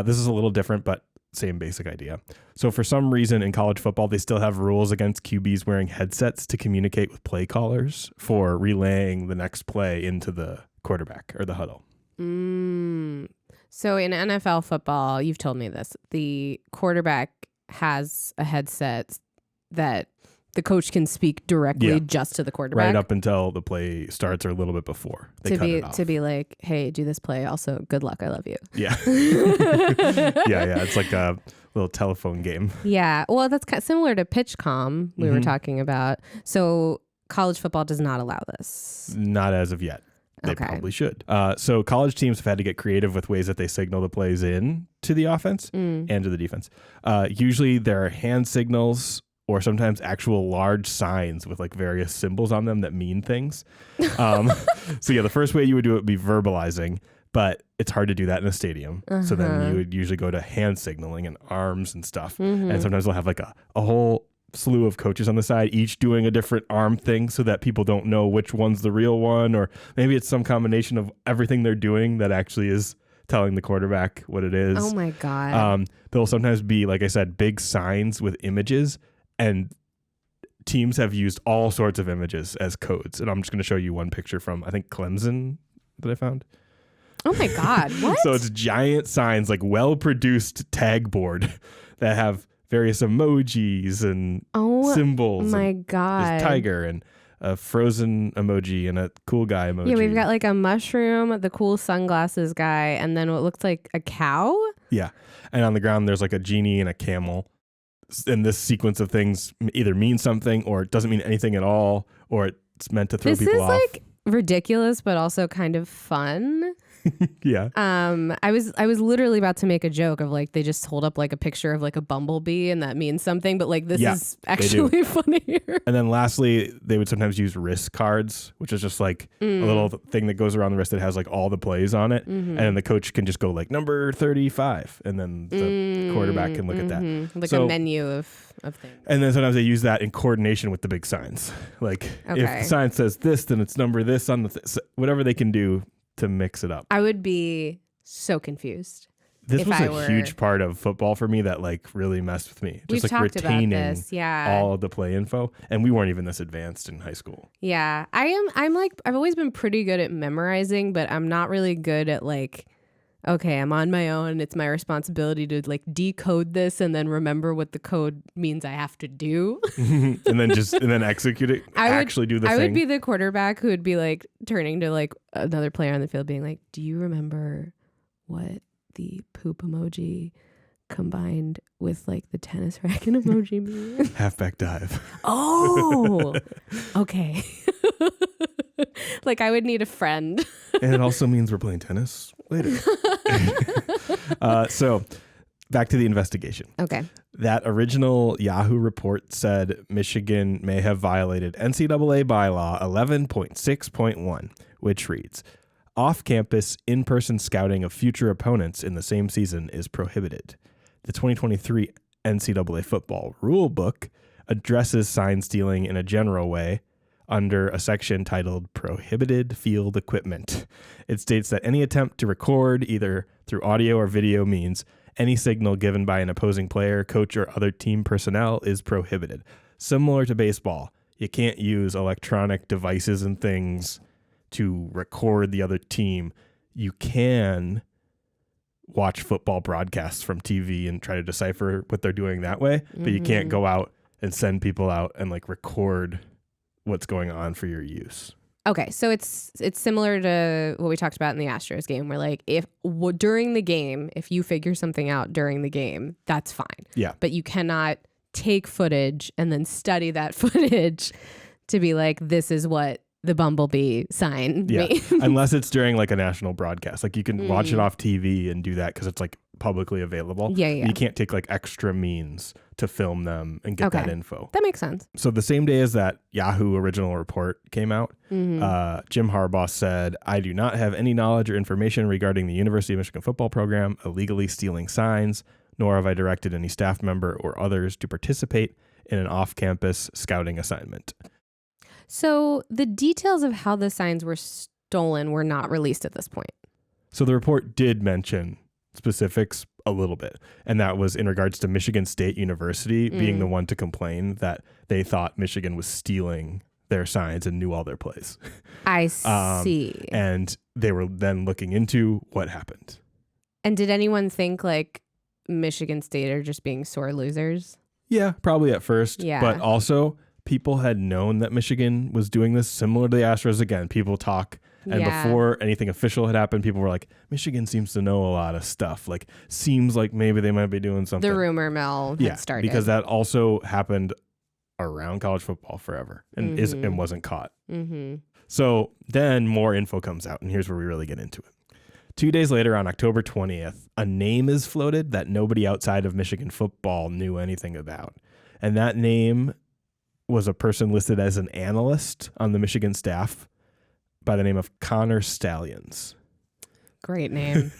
This is a little different, but same basic idea. So for some reason in college football, they still have rules against QBs wearing headsets to communicate with play callers for relaying the next play into the quarterback or the huddle. So in NFL football, you've told me this, the quarterback has a headset that the coach can speak directly just to the quarterback. Right up until the play starts or a little bit before. They cut it off. To be like, hey, do this play. Also, good luck. I love you. Yeah. Yeah. It's like a little telephone game. Yeah. Well, that's kind of similar to pitch comm we were talking about. So college football does not allow this. Not as of yet. They probably should. So college teams have had to get creative with ways that they signal the plays in to the offense and to the defense. Usually there are hand signals or sometimes actual large signs with like various symbols on them that mean things. So yeah, the first way you would do it would be verbalizing, but it's hard to do that in a stadium. So then you would usually go to hand signaling and arms and stuff. And sometimes they'll have like a whole slew of coaches on the side, each doing a different arm thing so that people don't know which one's the real one, or maybe it's some combination of everything they're doing that actually is telling the quarterback what it is. Oh my God. There'll sometimes be, like I said, big signs with images, and teams have used all sorts of images as codes. And I'm just going to show you one picture from, I think, Clemson that I found. Oh my God. What? So it's giant signs, like well-produced tag board that have various emojis and symbols. Oh my and God. there's tiger and a frozen emoji and a cool guy emoji. Yeah, we've got like a mushroom, the cool sunglasses guy, and then what looks like a cow. Yeah. And on the ground, there's like a genie and a camel. And this sequence of things either means something or it doesn't mean anything at all, or it's meant to throw people off. This is like ridiculous, but also kind of fun. Yeah. I was literally about to make a joke of like they just hold up like a picture of like a bumblebee and that means something, but like this is actually funnier. And then lastly, they would sometimes use wrist cards, which is just like a little thing that goes around the wrist that has like all the plays on it. And then the coach can just go like number 35 and then the quarterback can look at that. Like a menu of things. And then sometimes they use that in coordination with the big signs. Like if the sign says this, then it's number this on the whatever they can do to mix it up. I would be so confused. This was a huge part of football for me that like really messed with me. Just like retaining all of the play info. And we weren't even this advanced in high school. Yeah. I'm like, I've always been pretty good at memorizing, but I'm not really good at like, okay, I'm on my own. It's my responsibility to like decode this and then remember what the code means I have to do. and then execute it. Do the thing. I would be the quarterback who would be like turning to like another player on the field being like, do you remember what the poop emoji combined with like the tennis racket emoji means? Halfback dive. Oh, okay. Like I would need a friend. And it also means we're playing tennis later. So back to the investigation. Okay. That original Yahoo report said Michigan may have violated NCAA bylaw 11.6.1, which reads, off-campus in-person scouting of future opponents in the same season is prohibited. The 2023 NCAA football rule book addresses sign stealing in a general way under a section titled Prohibited Field Equipment. It states that any attempt to record, either through audio or video means, any signal given by an opposing player, coach, or other team personnel is prohibited. Similar to baseball, you can't use electronic devices and things to record the other team. You can watch football broadcasts from TV and try to decipher what they're doing that way, but you can't go out and send people out and like record what's going on for your use. Okay, so it's similar to what we talked about in the Astros game, where like if during the game, if you figure something out during the game, that's fine. Yeah. But you cannot take footage and then study that footage to be like, this is what the bumblebee sign means. Unless it's during like a national broadcast. Like you can watch it off TV and do that because it's like publicly available. Yeah. You can't take like extra means to film them and get that info. That makes sense. So the same day as that Yahoo original report came out, Jim Harbaugh said, "I do not have any knowledge or information regarding the University of Michigan football program illegally stealing signs, nor have I directed any staff member or others to participate in an off-campus scouting assignment." So the details of how the signs were stolen were not released at this point. So the report did mention specifics a little bit, and that was in regards to Michigan State University being the one to complain that they thought Michigan was stealing their signs and knew all their plays. I see. And they were then looking into what happened. And did anyone think like Michigan State are just being sore losers? Yeah, probably at first. Yeah. But also people had known that Michigan was doing this, similar to the Astros. Again, people talk. And before anything official had happened, people were like, Michigan seems to know a lot of stuff. Like, seems like maybe they might be doing something. The rumor mill had started. Because that also happened around college football forever and and wasn't caught. So then more info comes out, and here's where we really get into it. 2 days later, on October 20th, a name is floated that nobody outside of Michigan football knew anything about. And that name was a person listed as an analyst on the Michigan staff by the name of Connor Stalions. Great name.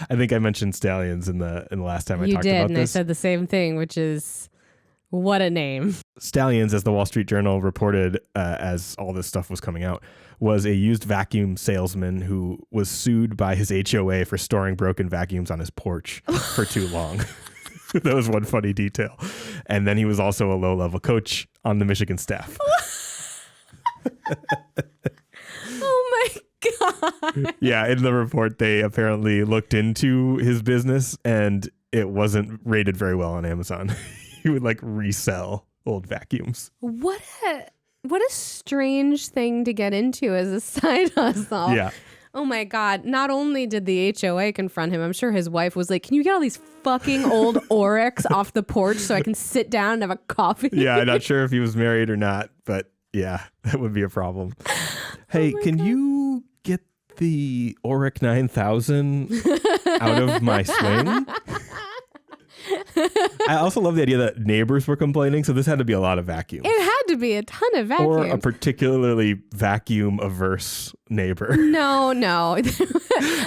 I think I mentioned Stalions in the last time I talked about this. You did, and I said the same thing, which is, what a name. Stalions, as the Wall Street Journal reported as all this stuff was coming out, was a used vacuum salesman who was sued by his HOA for storing broken vacuums on his porch for too long. That was one funny detail. And then he was also a low-level coach on the Michigan staff. Oh my God. Yeah, in the report, they apparently looked into his business and it wasn't rated very well on Amazon. He would like resell old vacuums. What a strange thing to get into as a side hustle. Yeah. Oh my God. Not only did the HOA confront him, I'm sure his wife was like, can you get all these fucking old Oryx off the porch so I can sit down and have a coffee? Yeah, I'm not sure if he was married or not, but yeah, that would be a problem. Hey, can you get the Oryx 9000 out of my swing? I also love the idea that neighbors were complaining, so this had to be a lot of vacuums. It had to be a ton of vacuums. Or a particularly vacuum-averse neighbor. No.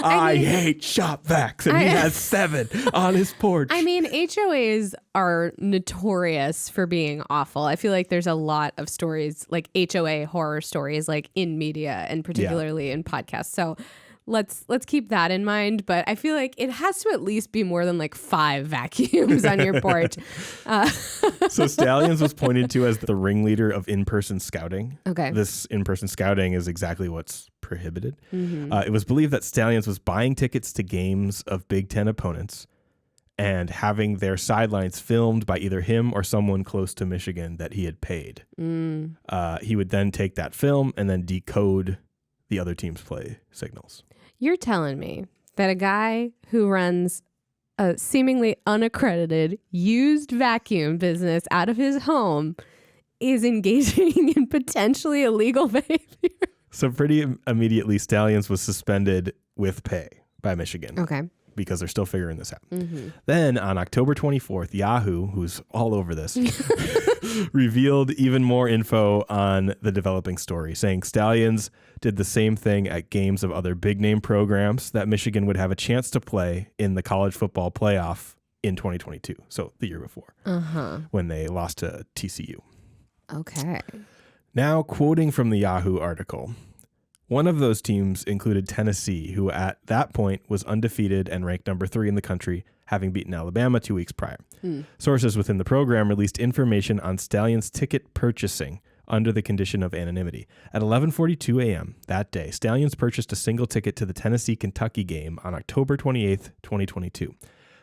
I hate shop vacs, and he has 7 on his porch. I mean, HOAs are notorious for being awful. I feel like there's a lot of stories, like HOA horror stories, like in media and particularly in podcasts. So let's keep that in mind. But I feel like it has to at least be more than like 5 vacuums on your porch. So Stalions was pointed to as the ringleader of in-person scouting. Okay. This in-person scouting is exactly what's prohibited. It was believed that Stalions was buying tickets to games of Big Ten opponents and having their sidelines filmed by either him or someone close to Michigan that he had paid. He would then take that film and then decode the other team's play signals. You're telling me that a guy who runs a seemingly unaccredited used vacuum business out of his home is engaging in potentially illegal behavior? So pretty immediately, Stalions was suspended with pay by Michigan. Okay. Because they're still figuring this out. Then on October 24th, Yahoo, who's all over this, revealed even more info on the developing story, saying Stalions did the same thing at games of other big name programs that Michigan would have a chance to play in the college football playoff in 2022. So the year before, when they lost to TCU. Okay. Now, quoting from the Yahoo article, one of those teams included Tennessee, who at that point was undefeated and ranked number 3 in the country, having beaten Alabama 2 weeks prior. Sources within the program released information on Stalions' ticket purchasing under the condition of anonymity. At 11:42 a.m. that day, Stalions purchased a single ticket to the Tennessee-Kentucky game on October 28th, 2022.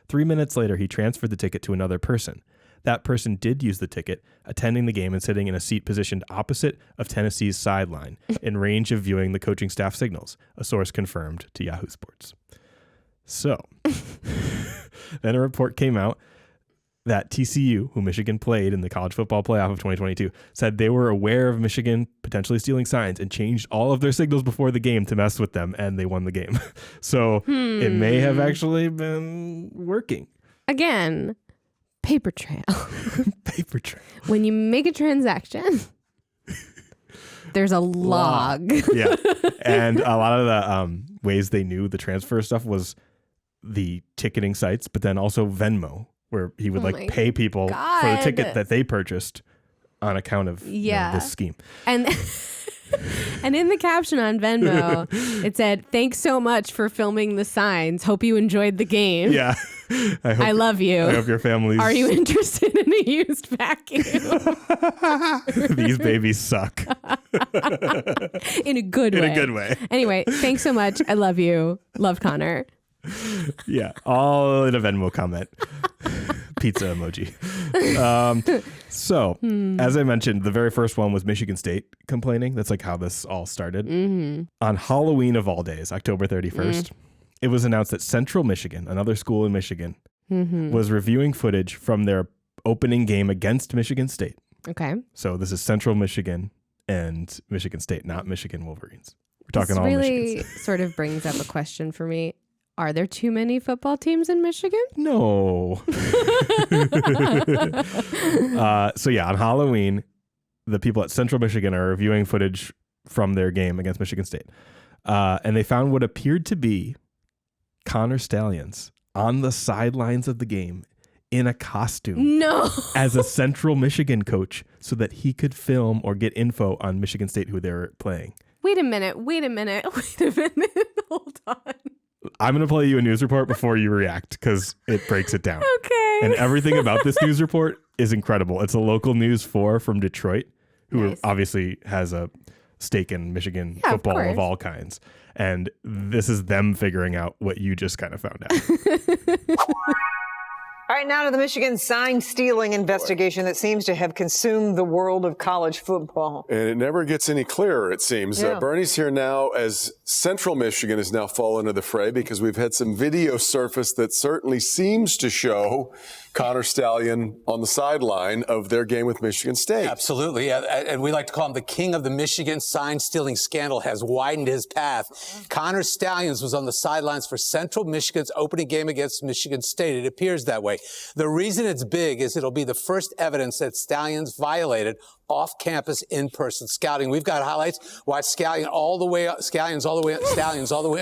3 minutes later, he transferred the ticket to another person. That person did use the ticket, attending the game and sitting in a seat positioned opposite of Tennessee's sideline, in range of viewing the coaching staff signals, a source confirmed to Yahoo Sports. So, then a report came out that TCU, who Michigan played in the college football playoff of 2022, said they were aware of Michigan potentially stealing signs and changed all of their signals before the game to mess with them, and they won the game. So it may have actually been working. Again, paper trail. Paper trail. When you make a transaction, there's a log. Yeah. And a lot of the ways they knew the transfer stuff was the ticketing sites, but then also Venmo, where he would pay people for the ticket that they purchased on account of this scheme. And and in the caption on Venmo, it said, "Thanks so much for filming the signs. Hope you enjoyed the game." Yeah. I love you. I hope your family's... Are you interested in a used vacuum? These babies suck. In a good way. In a good way. Anyway, thanks so much. I love you. Love, Connor. Yeah, all in a Venmo comment. Pizza emoji. As I mentioned, the very first one was Michigan State complaining. That's like how this all started. Mm-hmm. On Halloween of all days, October 31st, it was announced that Central Michigan, another school in Michigan, was reviewing footage from their opening game against Michigan State. Okay. So this is Central Michigan and Michigan State, not Michigan Wolverines. We're talking this all really Michigans. sort of brings up a question for me. Are there too many football teams in Michigan? No. On Halloween, the people at Central Michigan are reviewing footage from their game against Michigan State. And they found what appeared to be Connor Stalions on the sidelines of the game in a costume. No. As a Central Michigan coach so that he could film or get info on Michigan State, who they were playing. Wait a minute. Hold on. I'm going to play you a news report before you react because it breaks it down. Okay. And everything about this news report is incredible. It's a local News 4 from Detroit, who obviously has a stake in Michigan football of all kinds. And this is them figuring out what you just kind of found out. All right, now to the Michigan sign stealing investigation that seems to have consumed the world of college football. And it never gets any clearer, it seems. Yeah. Bernie's here now as Central Michigan has now fallen into the fray because we've had some video surface that certainly seems to show Connor Stalions on the sideline of their game with Michigan State. Absolutely. And we like to call him the king of the Michigan sign-stealing scandal, has widened his path. Connor Stalions was on the sidelines for Central Michigan's opening game against Michigan State. It appears that way. The reason it's big is it'll be the first evidence that Stalions violated off-campus in-person scouting. We've got highlights. Watch Stalions all the way on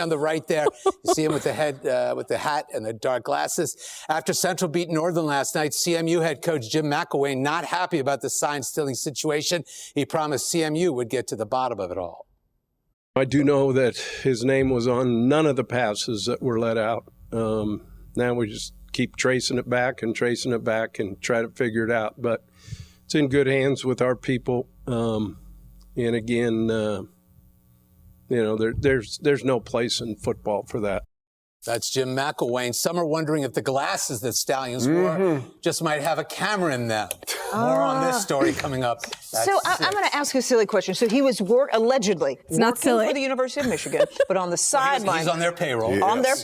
the right there. You see him with the hat and the dark glasses. After Central beat Northern last night, CMU head coach Jim McElwain not happy about the sign-stealing situation. He promised CMU would get to the bottom of it all. I do know that his name was on none of the passes that were let out. Now we just keep tracing it back and try to figure it out. But it's in good hands with our people. And again, there's no place in football for that. That's Jim McElwain. Some are wondering if the glasses that Stalions wore just might have a camera in them. More on this story coming up. So I'm going to ask a silly question. So he was allegedly not silly for the University of Michigan, but on the sidelines. He's on their payroll. On their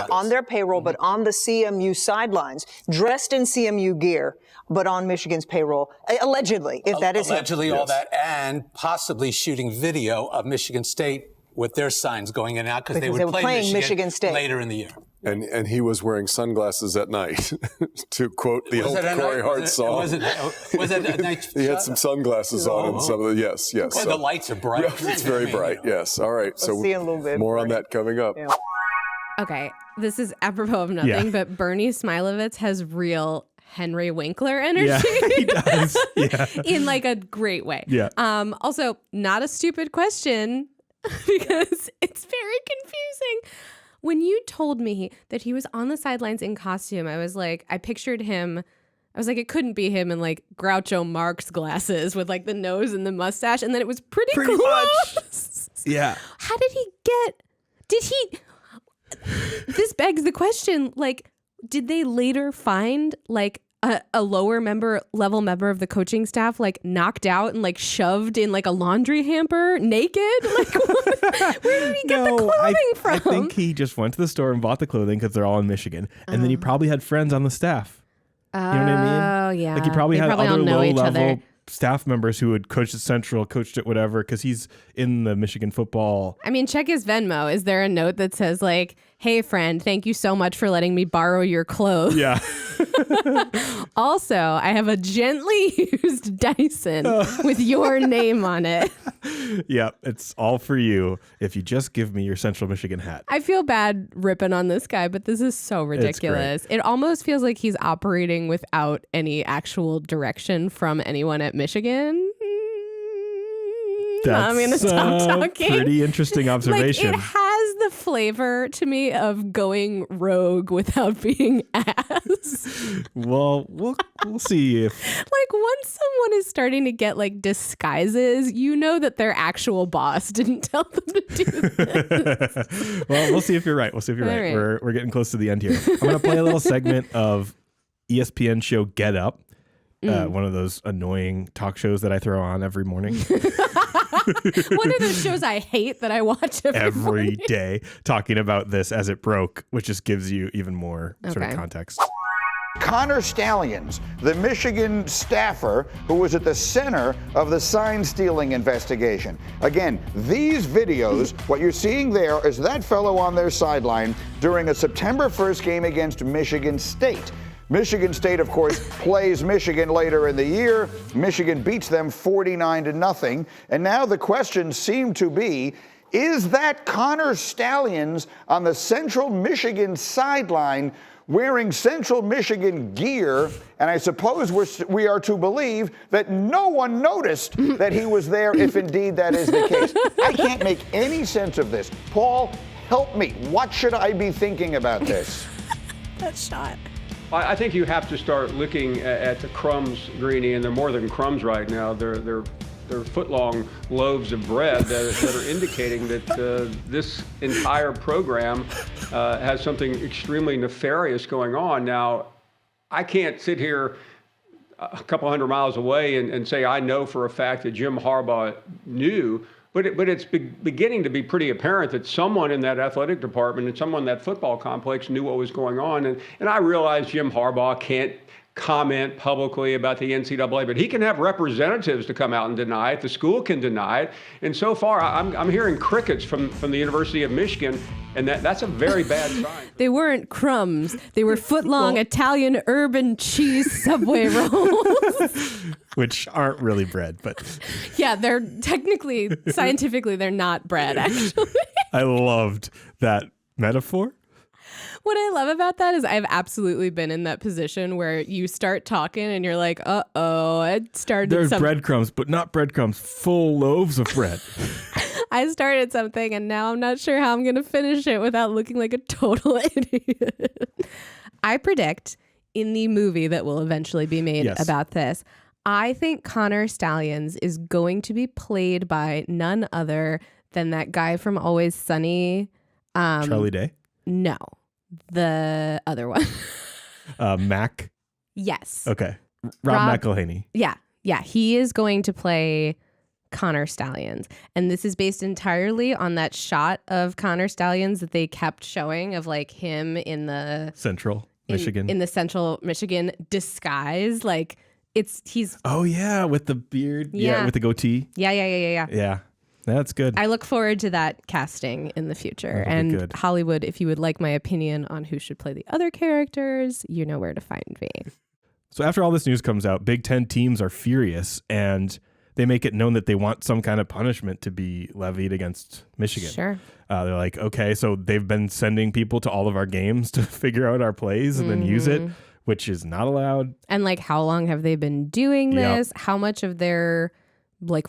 on their payroll, but on the CMU sidelines, dressed in CMU gear, but on Michigan's payroll, allegedly, if that is allegedly him. all that, and possibly shooting video of Michigan State with their signs going in and out because they were playing Michigan State later in the year. And he was wearing sunglasses at night, to quote the old Corey Hart song. Was it at night? He had some sunglasses on and some of the, yes. Well, So, the lights are bright. yeah, it's very bright, yes. All right, so We'll see in a little bit. more on that coming up. Yeah. Okay, this is apropos of nothing, but Bernie Smilovitz has real Henry Winkler energy. Yeah, he does. Yeah. In like a great way. Yeah. Also, not a stupid question because it's very confusing. When you told me that he was on the sidelines in costume, I pictured him. I was like, it couldn't be him in like Groucho Marx glasses with like the nose and the mustache. And then it was pretty close. Much. Yeah. How did he this begs the question, like, did they later find like a lower level member of the coaching staff like knocked out and like shoved in like a laundry hamper naked? Like, where did he get the clothing from? I think he just went to the store and bought the clothing because they're all in Michigan. And then he probably had friends on the staff You know what I mean? Oh, yeah. Like he probably had all other know each low-level other. staff members who had coached at Central, coached at whatever, because he's in the Michigan football. I mean, check his Venmo. Is there a note that says like, "Hey friend, thank you so much for letting me borrow your clothes." Yeah. Also, I have a gently used Dyson with your name on it. Yeah, it's all for you if you just give me your Central Michigan hat. I feel bad ripping on this guy, but this is so ridiculous. It almost feels like he's operating without any actual direction from anyone at Michigan. That's I'm going to stop talking. Pretty interesting observation. Like, it has the flavor to me of going rogue without being ass. Well, we'll see if Like, once someone is starting to get like disguises, you know that their actual boss didn't tell them to do this. Well, we'll see if you're right. We'll see if you're right. We're getting close to the end here. I'm going to play a little segment of ESPN show Get Up, one of those annoying talk shows that I throw on every morning. One of those shows I hate that I watch every day, talking about this as it broke, which just gives you even more sort of context. Connor Stalions, the Michigan staffer who was at the center of the sign stealing investigation. Again, these videos, what you're seeing there is that fellow on their sideline during a September 1st game against Michigan State. Michigan State, of course, plays Michigan later in the year. Michigan beats them 49-0. And now the questions seem to be, is that Connor Stalions on the Central Michigan sideline wearing Central Michigan gear? And I suppose we are to believe that no one noticed that he was there, if indeed that is the case. I can't make any sense of this. Paul, help me. What should I be thinking about this? That shot. I think you have to start looking at the crumbs, Greenie, and they're more than crumbs right now. They're foot-long loaves of bread that are indicating that this entire program has something extremely nefarious going on. Now, I can't sit here a couple hundred miles away and say I know for a fact that Jim Harbaugh knew, but it's beginning to be pretty apparent that someone in that athletic department and someone in that football complex knew what was going on. And I realize Jim Harbaugh can't comment publicly about the NCAA, but he can have representatives to come out and deny it. The school can deny it. And so far, I'm hearing crickets from the University of Michigan, and that's a very bad sign. They weren't crumbs. They were foot-long Italian urban cheese Subway rolls. Which aren't really bread, but... Yeah, they're technically, scientifically, they're not bread, actually. I loved that metaphor. What I love about that is I've absolutely been in that position where you start talking and you're like, uh-oh, I started There's breadcrumbs, but not breadcrumbs, full loaves of bread. I started something and now I'm not sure how I'm going to finish it without looking like a total idiot. I predict in the movie that will eventually be made about this, I think Connor Stalions is going to be played by none other than that guy from Always Sunny. Charlie Day? No, the other one. Mac? Yes. Okay. Rob McElhaney. Yeah. He is going to play Connor Stalions. And this is based entirely on that shot of Connor Stalions that they kept showing of like him in the Central Michigan. In the Central Michigan disguise. Like he's. Oh, yeah. With the beard. Yeah. With the goatee. Yeah. Yeah. That's good. I look forward to that casting in the future. That'll be good. Hollywood, if you would like my opinion on who should play the other characters, you know where to find me. So after all this news comes out, Big Ten teams are furious and they make it known that they want some kind of punishment to be levied against Michigan. Sure. They're like, okay, so they've been sending people to all of our games to figure out our plays and then use it, which is not allowed. And like, how long have they been doing this? Yep. How much of their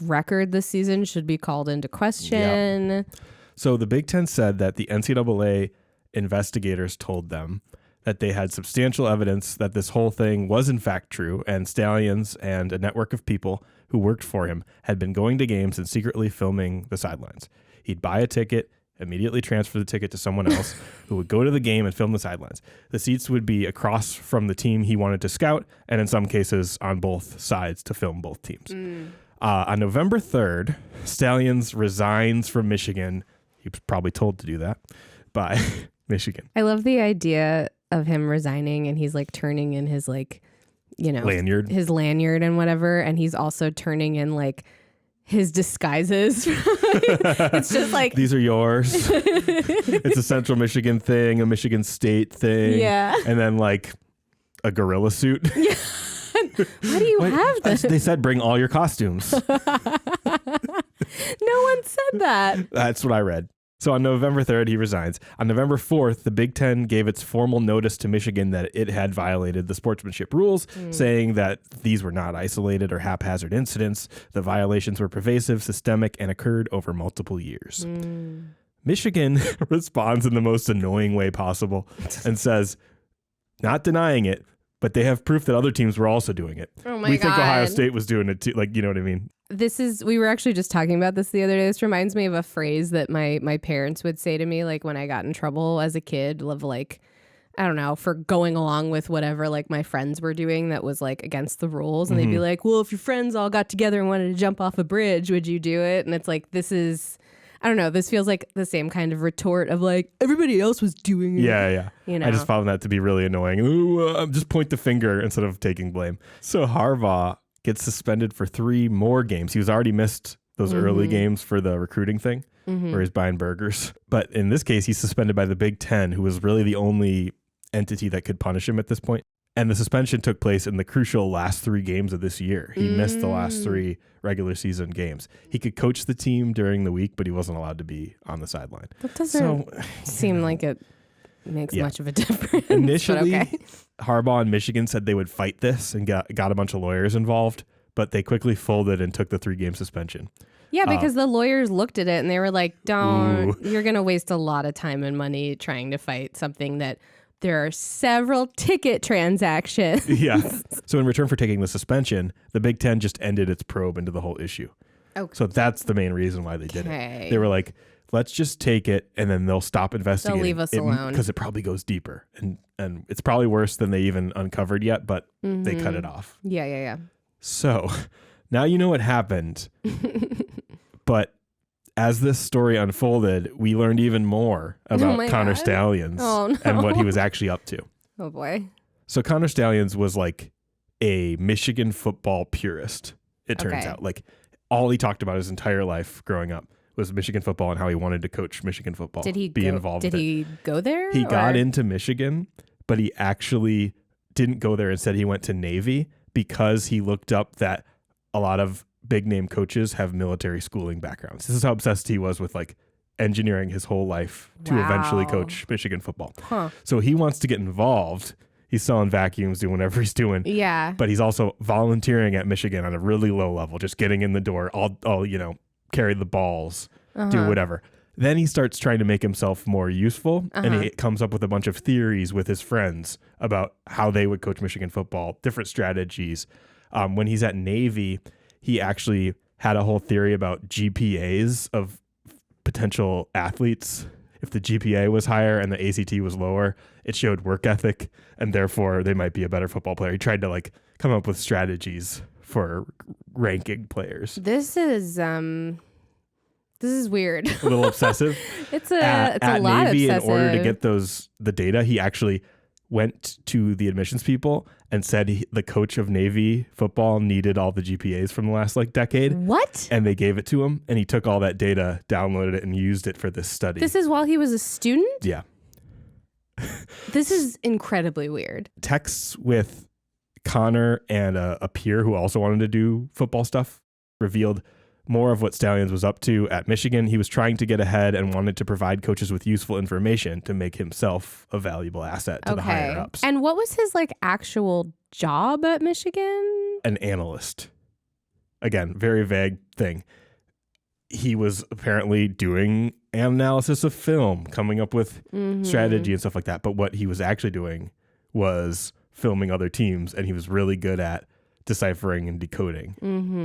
record this season should be called into question? Yep. So the Big Ten said that the NCAA investigators told them that they had substantial evidence that this whole thing was in fact true, and Stalions and a network of people who worked for him had been going to games and secretly filming the sidelines. He'd buy a ticket, immediately transfer the ticket to someone else who would go to the game and film the sidelines. The seats would be across from the team he wanted to scout, and in some cases on both sides to film both teams. On November 3rd, Stalions resigns from Michigan. He was probably told to do that by Michigan. I love the idea of him resigning and he's like turning in his lanyard. his lanyard and whatever. And he's also turning in like his disguises. It's just like, these are yours. It's a Central Michigan thing, a Michigan State thing. Yeah. And then like a gorilla suit. Yeah. Why do you have this? They said bring all your costumes. No one said that. That's what I read. So on November 3rd, he resigns. On November 4th, the Big Ten gave its formal notice to Michigan that it had violated the sportsmanship rules, saying that these were not isolated or haphazard incidents. The violations were pervasive, systemic, and occurred over multiple years. Michigan responds in the most annoying way possible and says, not denying it, but they have proof that other teams were also doing it. Oh my We think God. Ohio State was doing it too. Like, you know what I mean? We were actually just talking about this the other day. This reminds me of a phrase that my parents would say to me, like when I got in trouble as a kid, of like, I don't know, for going along with whatever like my friends were doing that was like against the rules. And they'd be like, well, if your friends all got together and wanted to jump off a bridge, would you do it? And it's like, this is, I don't know, this feels like the same kind of retort of like, everybody else was doing it. Yeah. You know? I just found that to be really annoying. Ooh, just point the finger instead of taking blame. So Harbaugh gets suspended for 3 more games. He was already missed those early games for the recruiting thing where he's buying burgers. But in this case, he's suspended by the Big Ten, who was really the only entity that could punish him at this point. And the suspension took place in the crucial last 3 games of this year. He missed the last 3 regular season games. He could coach the team during the week, but he wasn't allowed to be on the sideline. That doesn't seem like it makes much of a difference. Initially, but okay. Harbaugh and Michigan said they would fight this and got a bunch of lawyers involved, but they quickly folded and took the 3-game suspension. Yeah, because the lawyers looked at it and they were like, you're going to waste a lot of time and money trying to fight something that there are several ticket transactions. Yeah. So in return for taking the suspension, the Big Ten just ended its probe into the whole issue. Okay. So that's the main reason why they did it. They were like, let's just take it and then they'll stop investigating. They'll leave us alone. Because it probably goes deeper. And it's probably worse than they even uncovered yet, but they cut it off. Yeah. So now you know what happened. But as this story unfolded, we learned even more about Connor Stalions and what he was actually up to. Oh, boy. So Connor Stalions was like a Michigan football purist, it turns out. Like all he talked about his entire life growing up was Michigan football and how he wanted to coach Michigan football. Did he involved with it. Did he go there? He got into Michigan, but he actually didn't go there. Instead, he went to Navy because he looked up that a lot of big name coaches have military schooling backgrounds. This is how obsessed he was with like engineering his whole life to eventually coach Michigan football. So he wants to get involved. He's selling vacuums, doing whatever he's doing. Yeah. But he's also volunteering at Michigan on a really low level, just getting in the door. I'll carry the balls, do whatever. Then he starts trying to make himself more useful, and he comes up with a bunch of theories with his friends about how they would coach Michigan football, different strategies. When he's at Navy, he actually had a whole theory about GPAs of potential athletes. If the GPA was higher and the ACT was lower, it showed work ethic, and therefore they might be a better football player. He tried to like come up with strategies for ranking players. This is weird. A little obsessive. It's a lot Navy, obsessive. in order to get the data, he actually went to the admissions people and said the coach of Navy football needed all the GPAs from the last decade. What? And they gave it to him, and he took all that data, downloaded it, and used it for this study. This is while he was a student? Yeah. This is incredibly weird. Texts with Connor and a peer who also wanted to do football stuff revealed more of what Stalions was up to at Michigan. He was trying to get ahead and wanted to provide coaches with useful information to make himself a valuable asset to the higher ups. And what was his actual job at Michigan? An analyst. Again, very vague thing. He was apparently doing analysis of film, coming up with strategy and stuff like that. But what he was actually doing was filming other teams, and he was really good at deciphering and decoding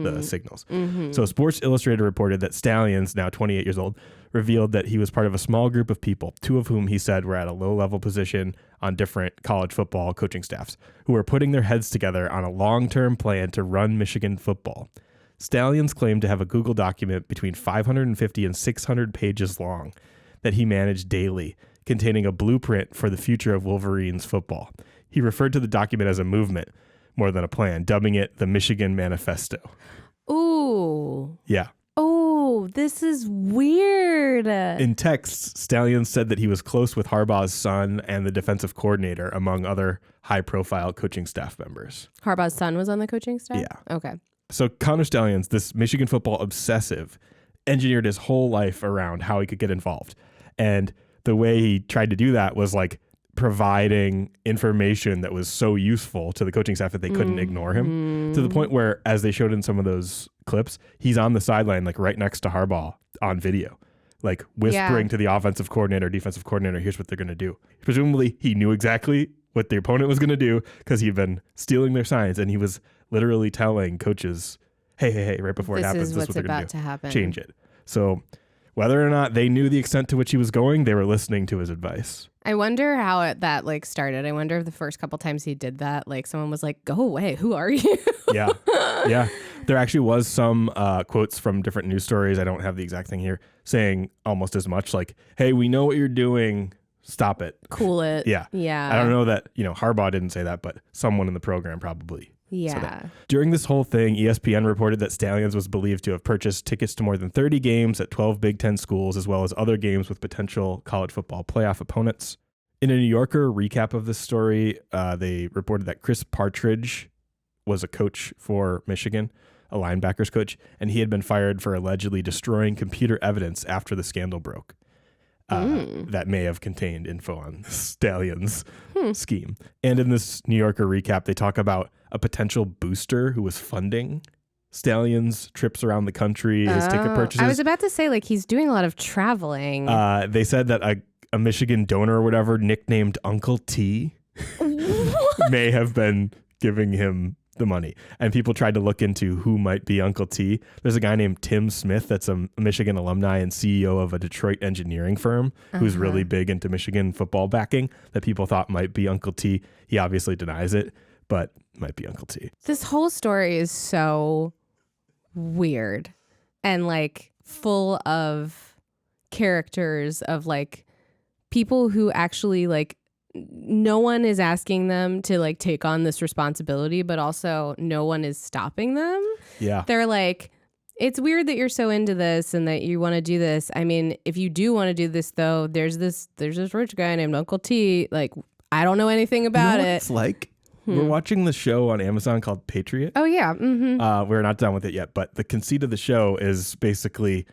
the signals. So Sports Illustrated reported that Stalions, now 28 years old, revealed that he was part of a small group of people, 2 of whom he said were at a low-level position on different college football coaching staffs, who were putting their heads together on a long-term plan to run Michigan football. Stalions claimed to have a Google document between 550 and 600 pages long that he managed daily, containing a blueprint for the future of Wolverines football. He referred to the document as a movement, more than a plan, dubbing it the Michigan Manifesto. Ooh. Yeah. Oh, this is weird. In texts, Stalions said that he was close with Harbaugh's son and the defensive coordinator, among other high-profile coaching staff members. Harbaugh's son was on the coaching staff? Yeah. Okay. So Connor Stalions, this Michigan football obsessive, engineered his whole life around how he could get involved. And the way he tried to do that was like providing information that was so useful to the coaching staff that they couldn't ignore him, to the point where, as they showed in some of those clips, he's on the sideline, like right next to Harbaugh on video, like whispering to the offensive coordinator, defensive coordinator, here's what they're going to do. Presumably he knew exactly what the opponent was going to do because he'd been stealing their signs, and he was literally telling coaches, hey, right before it happens, this is what they're going to do. Change it. So whether or not they knew the extent to which he was going, they were listening to his advice. I wonder how that like started. I wonder if the first couple times he did that, like someone was like, go away, who are you? Yeah. There actually was some quotes from different news stories. I don't have the exact thing here, saying almost as much like, hey, we know what you're doing. Stop it. Cool it. Yeah. I don't know that, Harbaugh didn't say that, but someone in the program probably. Yeah. During this whole thing, ESPN reported that Stalions was believed to have purchased tickets to more than 30 games at 12 Big Ten schools, as well as other games with potential college football playoff opponents. In a New Yorker recap of this story, they reported that Chris Partridge was a coach for Michigan, a linebackers coach, and he had been fired for allegedly destroying computer evidence after the scandal broke. That may have contained info on Stalions' scheme. And in this New Yorker recap, they talk about a potential booster who was funding Stalions' trips around the country, his ticket purchases. I was about to say, like, he's doing a lot of traveling. They said that a Michigan donor or whatever, nicknamed Uncle T, may have been giving him the money. And people tried to look into who might be Uncle T. There's a guy named Tim Smith that's a Michigan alumni and CEO of a Detroit engineering firm who's really big into Michigan football backing that people thought might be Uncle T. He obviously denies it, but might be Uncle T. This whole story is so weird and like full of characters of like people who actually like no one is asking them to like take on this responsibility, but also no one is stopping them. Yeah. They're like, it's weird that you're so into this and that you want to do this. I mean, if you do want to do this though, there's this rich guy named Uncle T. Like, I don't know anything about it. It's like we're watching the show on Amazon called Patriot. Oh yeah. Mm-hmm. We're not done with it yet, but the conceit of the show is basically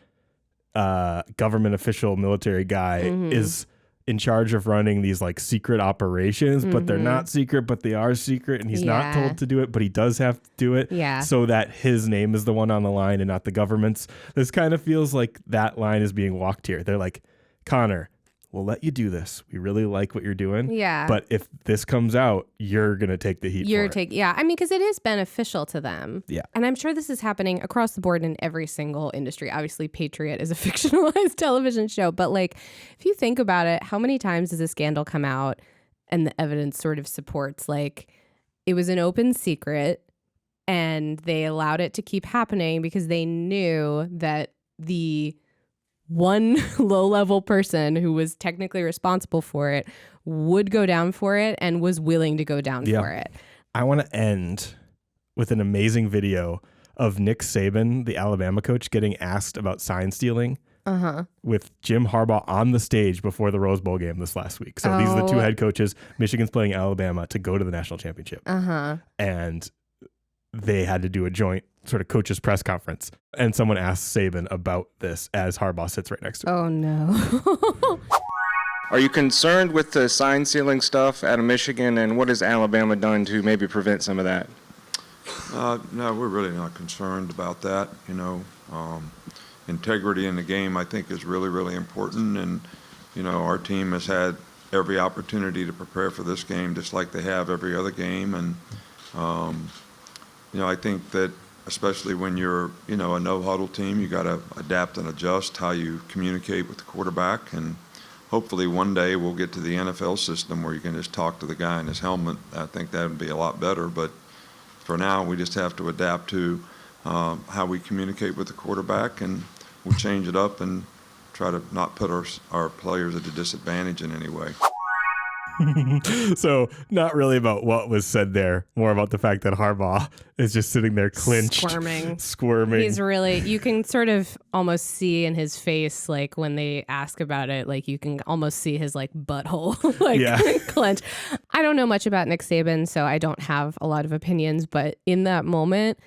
government official military guy is in charge of running these like secret operations, but they're not secret, but they are secret. And he's not told to do it, but he does have to do it so that his name is the one on the line and not the government's. This kind of feels like that line is being walked here. They're like, Connor, we'll let you do this. We really like what you're doing. Yeah. But if this comes out, you're going to take the heat for it. Yeah. I mean, because it is beneficial to them. Yeah. And I'm sure this is happening across the board in every single industry. Obviously, Patriot is a fictionalized television show. But like, if you think about it, how many times does a scandal come out and the evidence sort of supports like it was an open secret and they allowed it to keep happening because they knew that the one low-level person who was technically responsible for it would go down for it and was willing to go down for it. I want to end with an amazing video of Nick Saban, the Alabama coach, getting asked about sign stealing with Jim Harbaugh on the stage before the Rose Bowl game this last week. So these are the two head coaches. Michigan's playing Alabama to go to the national championship. And they had to do a joint sort of coaches press conference. And someone asked Saban about this as Harbaugh sits right next to him. Oh, no. Are you concerned with the sign stealing stuff out of Michigan, and what has Alabama done to maybe prevent some of that? No, we're really not concerned about that. Integrity in the game, I think, is really, really important. And, our team has had every opportunity to prepare for this game just like they have every other game. And, I think that especially when you're, a no-huddle team, you got to adapt and adjust how you communicate with the quarterback. And hopefully one day we'll get to the NFL system where you can just talk to the guy in his helmet. I think that would be a lot better. But for now, we just have to adapt to how we communicate with the quarterback, and we'll change it up and try to not put our players at a disadvantage in any way. So not really about what was said there, more about the fact that Harbaugh is just sitting there clinched, squirming. He's really, you can sort of almost see in his face, like when they ask about it, like you can almost see his like butthole clench. I don't know much about Nick Saban, so I don't have a lot of opinions, but in that moment,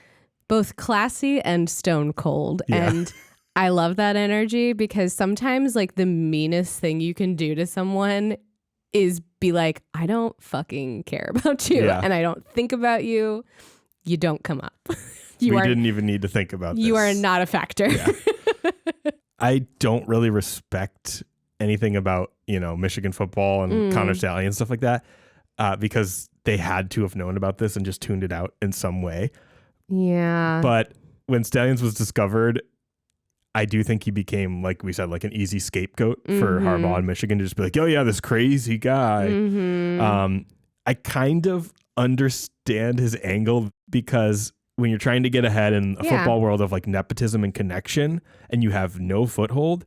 both classy and stone cold. Yeah. And I love that energy because sometimes like the meanest thing you can do to someone is be like, I don't fucking care about you and I don't think about you. You don't come up. We didn't even need to think about this. You are not a factor. Yeah. I don't really respect anything about, Michigan football and Connor Stalions, stuff like that, because they had to have known about this and just tuned it out in some way. Yeah. But when Stalions was discovered, I do think he became, like we said, like an easy scapegoat for Harbaugh in Michigan to just be like, oh yeah, this crazy guy. I kind of understand his angle because when you're trying to get ahead in a football world of like nepotism and connection and you have no foothold,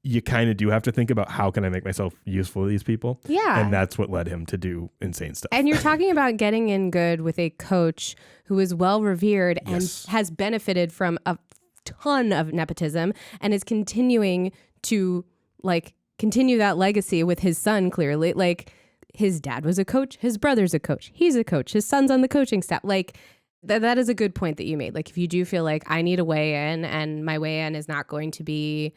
you kind of do have to think about how can I make myself useful to these people? Yeah. And that's what led him to do insane stuff. And you're talking about getting in good with a coach who is well revered and has benefited from a ton of nepotism and is continuing to like continue that legacy with his son. Clearly, like his dad was a coach, his brother's a coach, he's a coach, his son's on the coaching staff. Like that is a good point that you made. Like if you do feel like I need a weigh in and my weigh in is not going to be,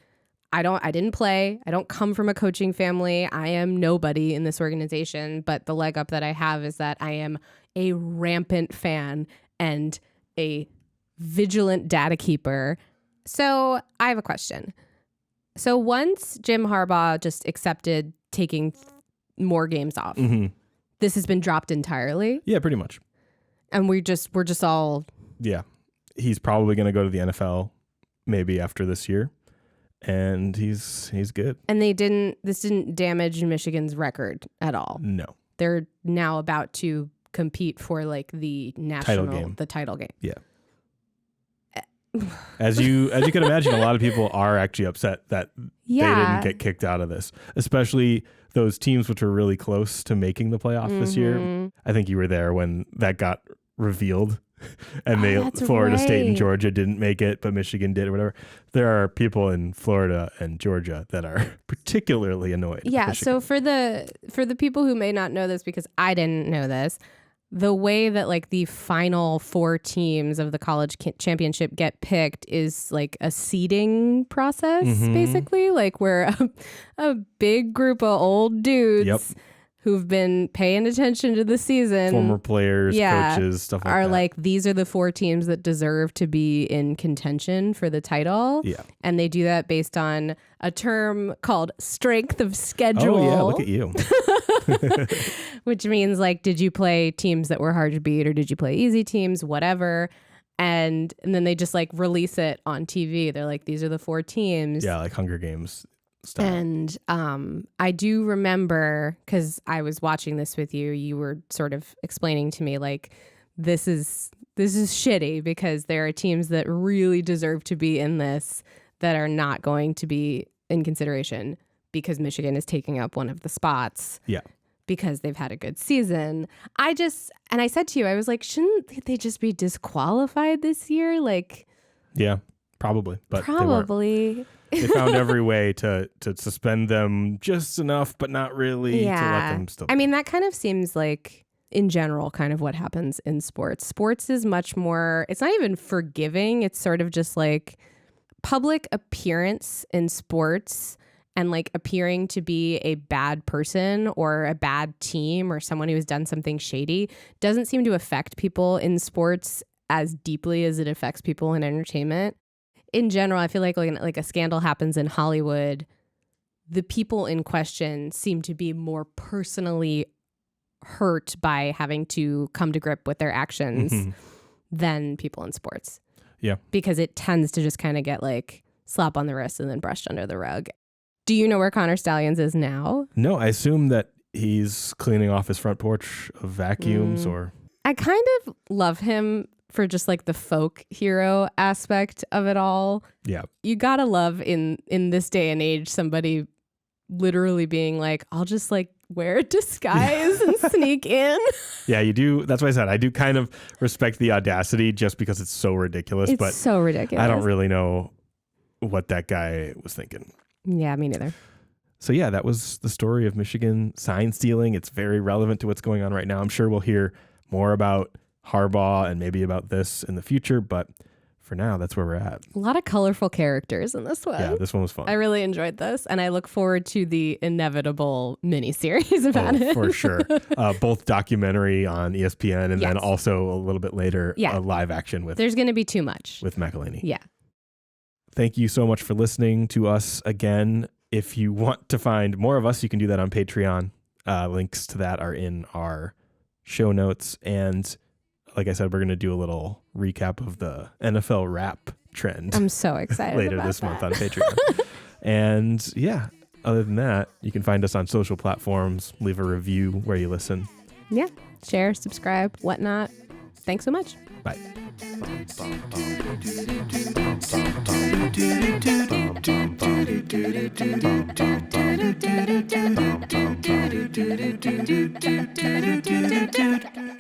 I didn't play, I don't come from a coaching family, I am nobody in this organization, but the leg up that I have is that I am a rampant fan and a vigilant data keeper. So I have a question. So once Jim Harbaugh just accepted taking more games off, this has been dropped entirely. Yeah, pretty much. And we're just all. Yeah. He's probably going to go to the NFL maybe after this year. And he's good. And this didn't damage Michigan's record at all. No. They're now about to compete for like the national title game. Yeah. As you can imagine, a lot of people are actually upset that they didn't get kicked out of this, especially those teams which were really close to making the playoff this year. I think you were there when that got revealed and Florida State and Georgia didn't make it, but Michigan did or whatever. There are people in Florida and Georgia that are particularly annoyed. Yeah. So for the people who may not know this, because I didn't know this, the way that like the final 4 teams of the college championship get picked is like a seeding process, basically, like where a big group of old dudes who've been paying attention to the season, former players, coaches, stuff like are that. like, these are the 4 teams that deserve to be in contention for the title. Yeah. And they do that based on a term called strength of schedule. Oh yeah, look at you. Which means like, did you play teams that were hard to beat or did you play easy teams, whatever. And then they just like release it on TV. They're like, these are the 4 teams. Yeah, like Hunger Games style. And I do remember, because I was watching this with you, you were sort of explaining to me like, this is shitty because there are teams that really deserve to be in this that are not going to be in consideration because Michigan is taking up one of the spots. Yeah. Because they've had a good season. And I said to you, I was like, shouldn't they just be disqualified this year? Like, yeah, probably. But probably. They found every way to suspend them just enough, but not really to let them still. I mean, that kind of seems like, in general, kind of what happens in sports. Sports is much more, it's not even forgiving. It's sort of just like public appearance in sports and like appearing to be a bad person or a bad team or someone who has done something shady doesn't seem to affect people in sports as deeply as it affects people in entertainment. In general, I feel like a scandal happens in Hollywood, the people in question seem to be more personally hurt by having to come to grip with their actions than people in sports. Yeah. Because it tends to just kind of get like slap on the wrist and then brushed under the rug. Do you know where Connor Stalions is now? No, I assume that he's cleaning off his front porch of vacuums or... I kind of love him for just like the folk hero aspect of it all. Yeah. You gotta love in this day and age somebody literally being like, I'll just like wear a disguise and sneak in. Yeah, you do. That's why I said I do kind of respect the audacity just because it's so ridiculous. It's but so ridiculous. I don't really know what that guy was thinking. Yeah, me neither. So yeah, that was the story of Michigan sign stealing. It's very relevant to what's going on right now. I'm sure we'll hear more about Harbaugh and maybe about this in the future, but for now, that's where we're at. A lot of colorful characters in this one. Yeah, this one was fun. I really enjoyed this, and I look forward to the inevitable miniseries about it. For sure. Both documentary on ESPN and then also a little bit later, a live action with There's going to be too much. with McElhaney. Yeah. Thank you so much for listening to us again. If you want to find more of us, you can do that on Patreon. Links to that are in our show notes. And like I said, we're going to do a little recap of the NFL rap trend. I'm so excited later about this that. month on Patreon. And yeah, other than that, you can find us on social platforms, leave a review where you listen. Yeah. Share, subscribe, whatnot. Thanks so much. Bye. Do